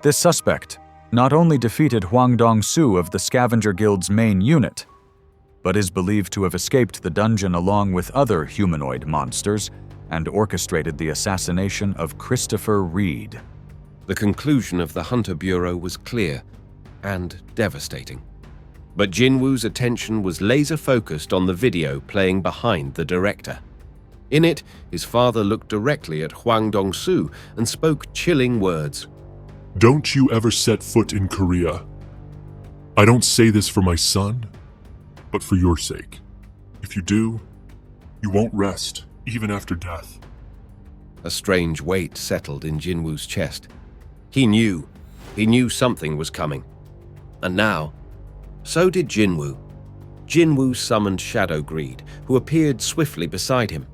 This suspect not only defeated Hwang Dong-soo of the Scavenger Guild's main unit, but is believed to have escaped the dungeon along with other humanoid monsters and orchestrated the assassination of Christopher Reed. The conclusion of the Hunter Bureau was clear and devastating. But Jinwoo's attention was laser-focused on the video playing behind the director. In it, his father looked directly at Hwang Dong-soo and spoke chilling words. Don't you ever set foot in Korea. I don't say this for my son, but for your sake. If you do, you won't rest, even after death. A strange weight settled in Jinwoo's chest. He knew He knew something was coming. And now, so did Jinwoo. Jinwoo summoned Shadow Greed, who appeared swiftly beside him.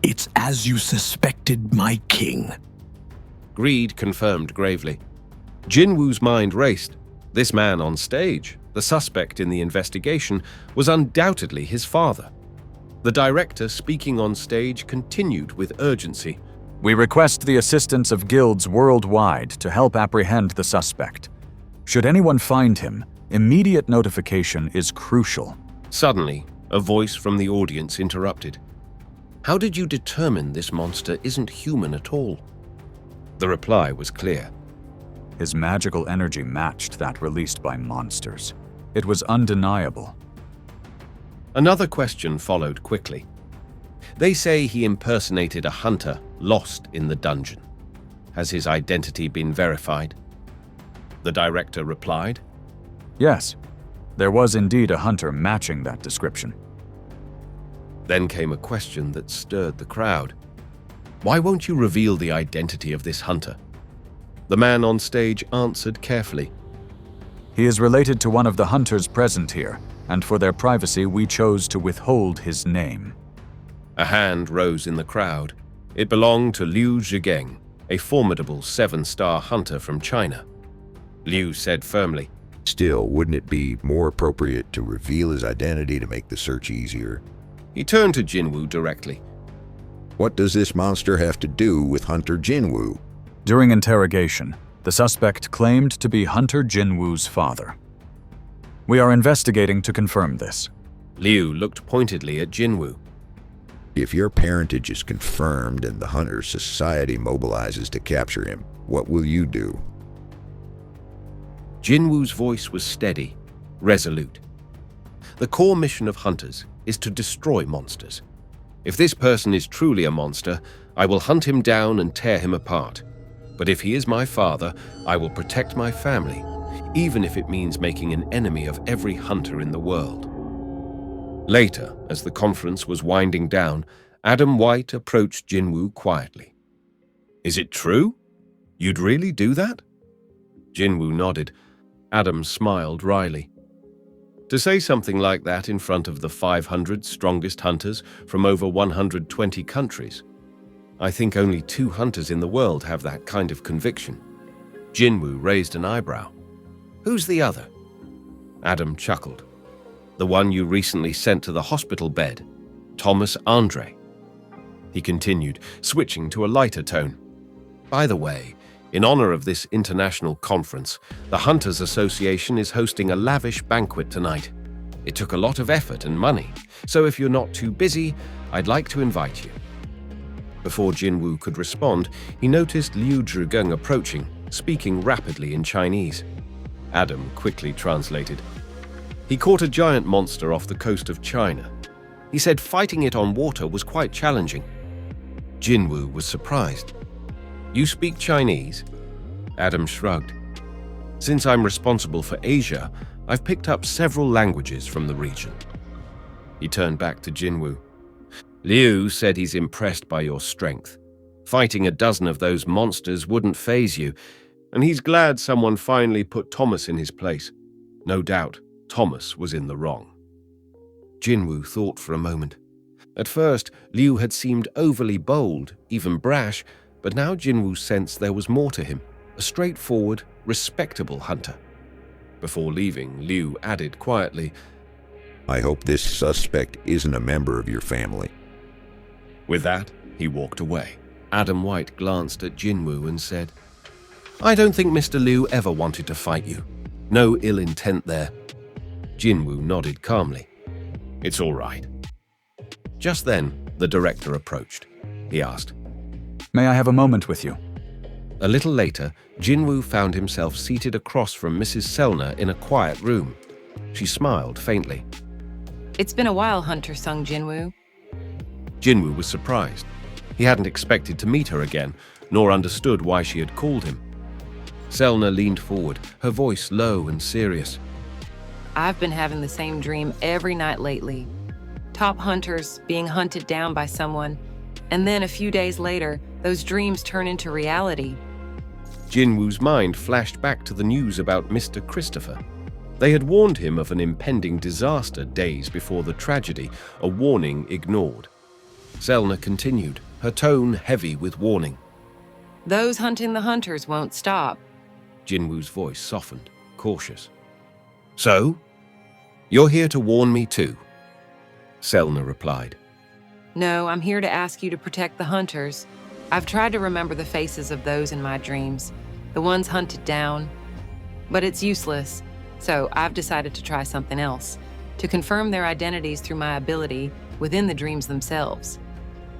It's as you suspected, my king. Greed confirmed gravely. Jinwoo's mind raced. This man on stage, the suspect in the investigation, was undoubtedly his father. The director speaking on stage continued with urgency. We request the assistance of guilds worldwide to help apprehend the suspect. Should anyone find him, immediate notification is crucial. Suddenly, a voice from the audience interrupted. How did you determine this monster isn't human at all? The reply was clear. His magical energy matched that released by monsters. It was undeniable. Another question followed quickly. They say he impersonated a hunter lost in the dungeon. Has his identity been verified? The director replied. Yes, there was indeed a hunter matching that description. Then came a question that stirred the crowd. Why won't you reveal the identity of this hunter? The man on stage answered carefully. He is related to one of the hunters present here, and for their privacy we chose to withhold his name. A hand rose in the crowd. It belonged to Liu Zhigang, a formidable 7-star hunter from China. Liu said firmly, Still, wouldn't it be more appropriate to reveal his identity to make the search easier? He turned to Jinwoo directly. What does this monster have to do with Hunter Jinwoo? During interrogation, the suspect claimed to be Hunter Jinwoo's father. We are investigating to confirm this. Liu looked pointedly at Jinwoo. If your parentage is confirmed and the Hunter Society mobilizes to capture him, what will you do? Jinwoo's voice was steady, resolute. The core mission of hunters is to destroy monsters. If this person is truly a monster, I will hunt him down and tear him apart. But if he is my father, I will protect my family, even if it means making an enemy of every hunter in the world. Later, as the conference was winding down, Adam White approached Jinwoo quietly. Is it true? You'd really do that? Jinwoo nodded. Adam smiled wryly. To say something like that in front of the 500 strongest hunters from over 120 countries, I think only 2 hunters in the world have that kind of conviction. Jinwoo raised an eyebrow. Who's the other? Adam chuckled. The one you recently sent to the hospital bed, Thomas Andre. He continued, switching to a lighter tone. By the way, in honor of this international conference, the Hunters Association is hosting a lavish banquet tonight. It took a lot of effort and money, so if you're not too busy, I'd like to invite you. Before Jinwoo could respond, he noticed Liu Zhigang approaching, speaking rapidly in Chinese. Adam quickly translated. He caught a giant monster off the coast of China. He said fighting it on water was quite challenging. Jinwoo was surprised. You speak Chinese? Adam shrugged. Since I'm responsible for Asia, I've picked up several languages from the region. He turned back to Jinwoo. Liu said he's impressed by your strength. Fighting a dozen of those monsters wouldn't faze you, and he's glad someone finally put Thomas in his place. No doubt, Thomas was in the wrong. Jinwoo thought for a moment. At first, Liu had seemed overly bold, even brash, but now Jinwoo sensed there was more to him, a straightforward, respectable hunter. Before leaving, Liu added quietly, I hope this suspect isn't a member of your family. With that, he walked away. Adam White glanced at Jinwoo and said, I don't think Mr. Liu ever wanted to fight you. No ill intent there. Jinwoo nodded calmly. It's all right. Just then, the director approached. He asked, May I have a moment with you? A little later, Jinwoo found himself seated across from Mrs. Selner in a quiet room. She smiled faintly. It's been a while, Hunter Sung Jinwoo. Jinwoo was surprised. He hadn't expected to meet her again, nor understood why she had called him. Selner leaned forward, her voice low and serious. I've been having the same dream every night lately. Top hunters being hunted down by someone, and then a few days later, those dreams turn into reality. Jinwoo's mind flashed back to the news about Mr. Christopher. They had warned him of an impending disaster days before the tragedy, a warning ignored. Selner continued, her tone heavy with warning. Those hunting the hunters won't stop. Jinwoo's voice softened, cautious. So? You're here to warn me too? Selner replied. No, I'm here to ask you to protect the hunters. I've tried to remember the faces of those in my dreams, the ones hunted down, but it's useless. So I've decided to try something else, to confirm their identities through my ability within the dreams themselves.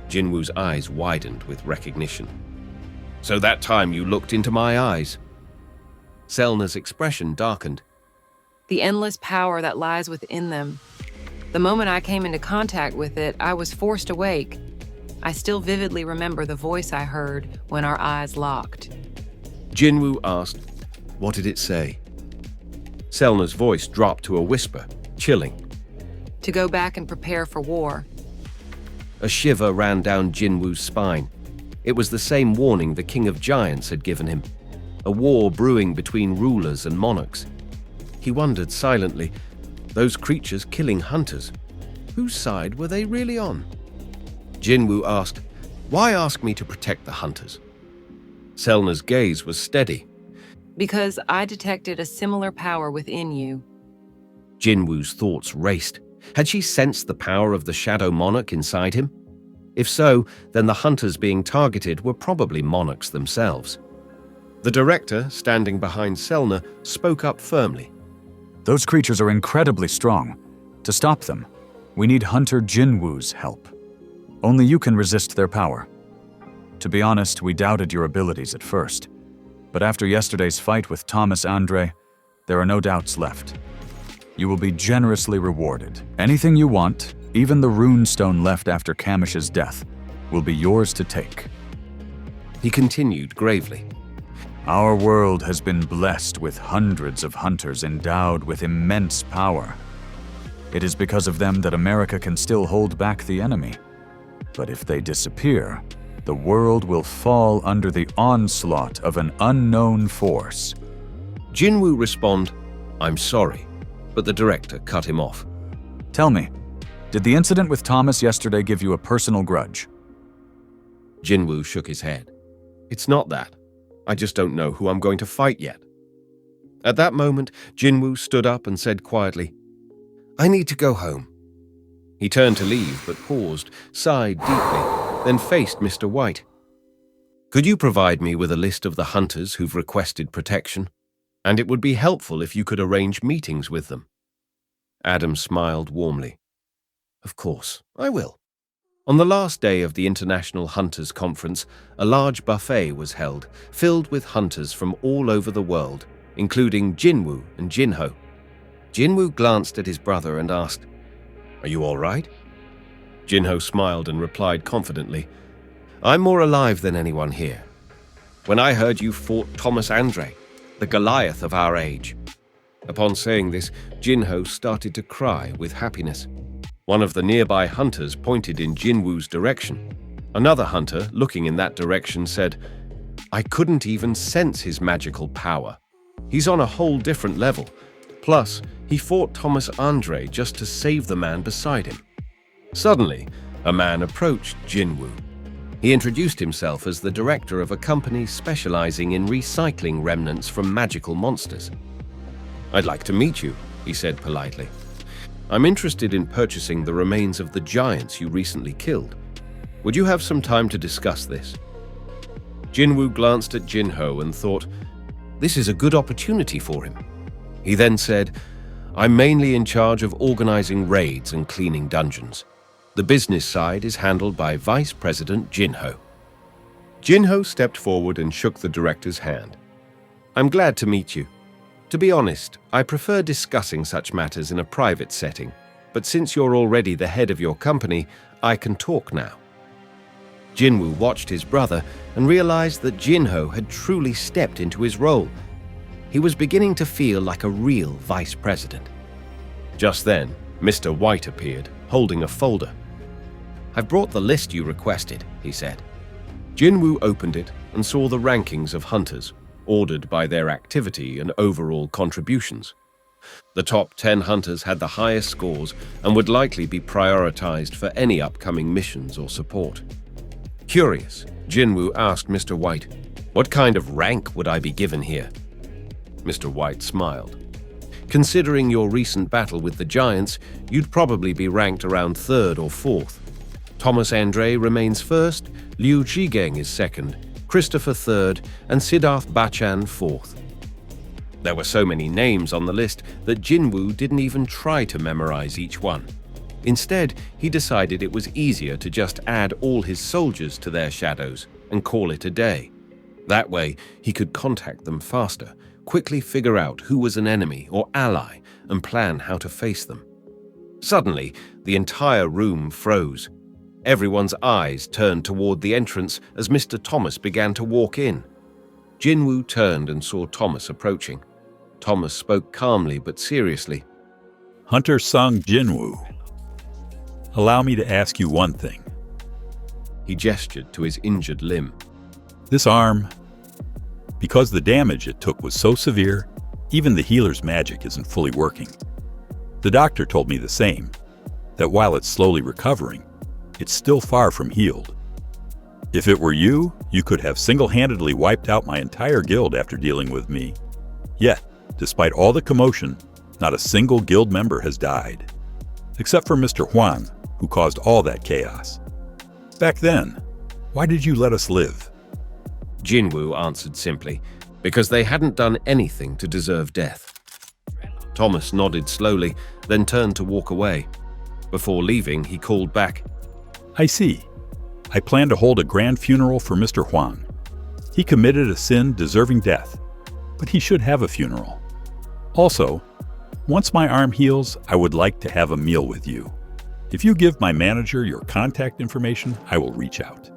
Jinwoo's eyes widened with recognition. So that time you looked into my eyes. Selner's expression darkened. The endless power that lies within them. The moment I came into contact with it, I was forced awake. I still vividly remember the voice I heard when our eyes locked. Jinwoo asked, what did it say? Selner's voice dropped to a whisper, chilling. To go back and prepare for war. A shiver ran down Jinwoo's spine. It was the same warning the King of Giants had given him. A war brewing between rulers and monarchs. He wondered silently, those creatures killing hunters, whose side were they really on? Jinwoo asked, why ask me to protect the hunters? Selner's gaze was steady. Because I detected a similar power within you. Jinwoo's thoughts raced. Had she sensed the power of the Shadow Monarch inside him? If so, then the hunters being targeted were probably monarchs themselves. The director, standing behind Selner, spoke up firmly. Those creatures are incredibly strong. To stop them, we need Hunter Jinwoo's help. Only you can resist their power. To be honest, we doubted your abilities at first. But after yesterday's fight with Thomas Andre, there are no doubts left. You will be generously rewarded. Anything you want, even the runestone left after Kamish's death, will be yours to take. He continued gravely. Our world has been blessed with hundreds of hunters endowed with immense power. It is because of them that America can still hold back the enemy. But if they disappear, the world will fall under the onslaught of an unknown force. Jinwoo responded, I'm sorry, but the director cut him off. Tell me, did the incident with Thomas yesterday give you a personal grudge? Jinwoo shook his head. It's not that. I just don't know who I'm going to fight yet. At that moment, Jinwoo stood up and said quietly, I need to go home. He turned to leave, but paused, sighed deeply, then faced Mr. White. Could you provide me with a list of the hunters who've requested protection? And it would be helpful if you could arrange meetings with them. Adam smiled warmly. Of course, I will. On the last day of the International Hunters Conference, a large buffet was held, filled with hunters from all over the world, including Jinwoo and Jinho. Jinwoo glanced at his brother and asked, Are you all right? Jinho smiled and replied confidently, I'm more alive than anyone here. When I heard you fought Thomas Andre, the Goliath of our age. Upon saying this, Jinho started to cry with happiness. One of the nearby hunters pointed in Jinwoo's direction. Another hunter, looking in that direction, said, I couldn't even sense his magical power. He's on a whole different level. Plus, he fought Thomas Andre just to save the man beside him. Suddenly, a man approached Jinwoo. He introduced himself as the director of a company specializing in recycling remnants from magical monsters. I'd like to meet you, he said politely. I'm interested in purchasing the remains of the giants you recently killed. Would you have some time to discuss this? Jinwoo glanced at Jinho and thought, this is a good opportunity for him. He then said, I'm mainly in charge of organizing raids and cleaning dungeons. The business side is handled by Vice President Jinho. Jinho stepped forward and shook the director's hand. I'm glad to meet you. To be honest, I prefer discussing such matters in a private setting, but since you're already the head of your company, I can talk now. Jinwoo watched his brother and realized that Jinho had truly stepped into his role. He was beginning to feel like a real vice president. Just then, Mr. White appeared, holding a folder. I've brought the list you requested, he said. Jinwoo opened it and saw the rankings of hunters. ordered by their activity and overall contributions. The top 10 hunters had the highest scores and would likely be prioritized for any upcoming missions or support. Curious, Jinwoo asked Mr. White, "What kind of rank would I be given here?" Mr. White smiled. "Considering your recent battle with the giants, you'd probably be ranked around 3rd or 4th. Thomas Andre remains 1st, Liu Zhigang is 2nd, Christopher 3rd, and Siddharth Bachchan 4th. There were so many names on the list that Jinwoo didn't even try to memorize each one. Instead, he decided it was easier to just add all his soldiers to their shadows and call it a day. That way, he could contact them faster, quickly figure out who was an enemy or ally, and plan how to face them. Suddenly, the entire room froze. Everyone's eyes turned toward the entrance as Mr. Thomas began to walk in. Jinwoo turned and saw Thomas approaching. Thomas spoke calmly but seriously. "Hunter Sung Jinwoo, allow me to ask you one thing." He gestured to his injured limb. "This arm, because the damage it took was so severe, even the healer's magic isn't fully working. The doctor told me the same, that while it's slowly recovering, it's still far from healed. If it were you, you could have single-handedly wiped out my entire guild after dealing with me. Yet, despite all the commotion, not a single guild member has died. Except for Mr. Hwang, who caused all that chaos. Back then, why did you let us live?" Jinwoo answered simply, "Because they hadn't done anything to deserve death." Thomas nodded slowly, then turned to walk away. Before leaving, he called back, "I see. I plan to hold a grand funeral for Mr. Hwang. He committed a sin deserving death, but he should have a funeral. Also, once my arm heals, I would like to have a meal with you. If you give my manager your contact information, I will reach out."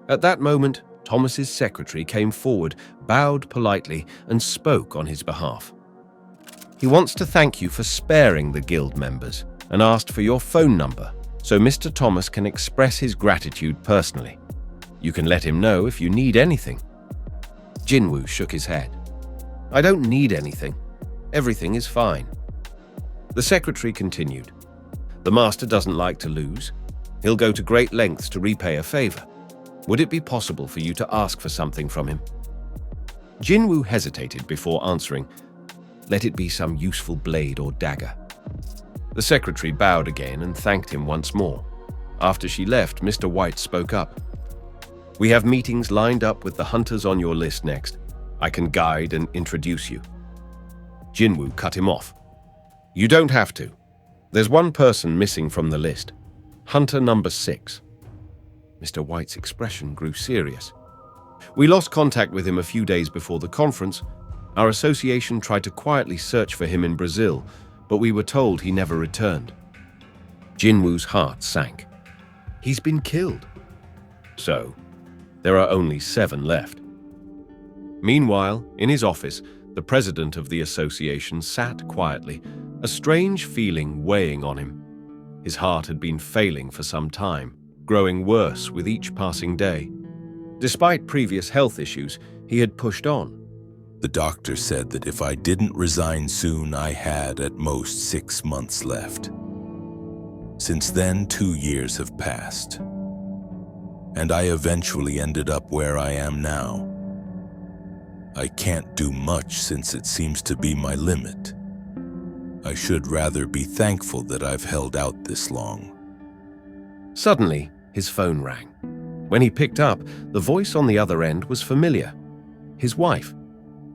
At that moment, Thomas's secretary came forward, bowed politely, and spoke on his behalf. "He wants to thank you for sparing the guild members and asked for your phone number so Mr. Thomas can express his gratitude personally. You can let him know if you need anything." Jinwoo shook his head. "I don't need anything. Everything is fine." The secretary continued, "The master doesn't like to lose. He'll go to great lengths to repay a favor. Would it be possible for you to ask for something from him?" Jinwoo hesitated before answering, "Let it be some useful blade or dagger." The secretary bowed again and thanked him once more. After she left, Mr. White spoke up. "We have meetings lined up with the hunters on your list next. I can guide and introduce you." Jinwoo cut him off. "You don't have to. There's one person missing from the list. Hunter number 6. Mr. White's expression grew serious. "We lost contact with him a few days before the conference. Our association tried to quietly search for him in Brazil, but we were told he never returned." Jinwoo's heart sank. He's been killed. So, there are only 7 left. Meanwhile, in his office, the president of the association sat quietly, a strange feeling weighing on him. His heart had been failing for some time, growing worse with each passing day. Despite previous health issues, he had pushed on. The doctor said that if I didn't resign soon, I had at most 6 months left. Since then, 2 years have passed. And I eventually ended up where I am now. I can't do much since it seems to be my limit. I should rather be thankful that I've held out this long. Suddenly, his phone rang. When he picked up, the voice on the other end was familiar. His wife.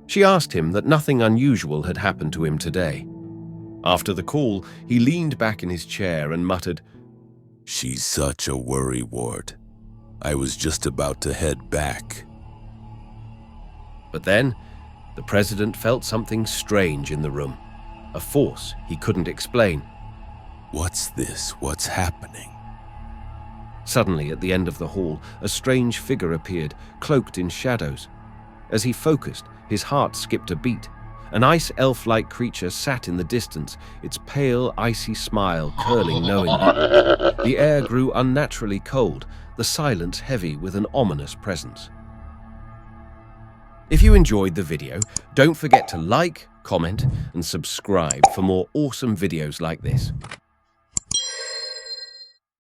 She asked him that nothing unusual had happened to him today. After the call, he leaned back in his chair and muttered, "She's such a worrywart. I was just about to head back." But then, the president felt something strange in the room, a force he couldn't explain. "What's this? What's happening?" Suddenly, at the end of the hall, a strange figure appeared, cloaked in shadows. As he focused, his heart skipped a beat. An ice elf-like creature sat in the distance, its pale, icy smile curling knowingly. The air grew unnaturally cold, the silence heavy with an ominous presence. If you enjoyed the video, don't forget to like, comment, and subscribe for more awesome videos like this.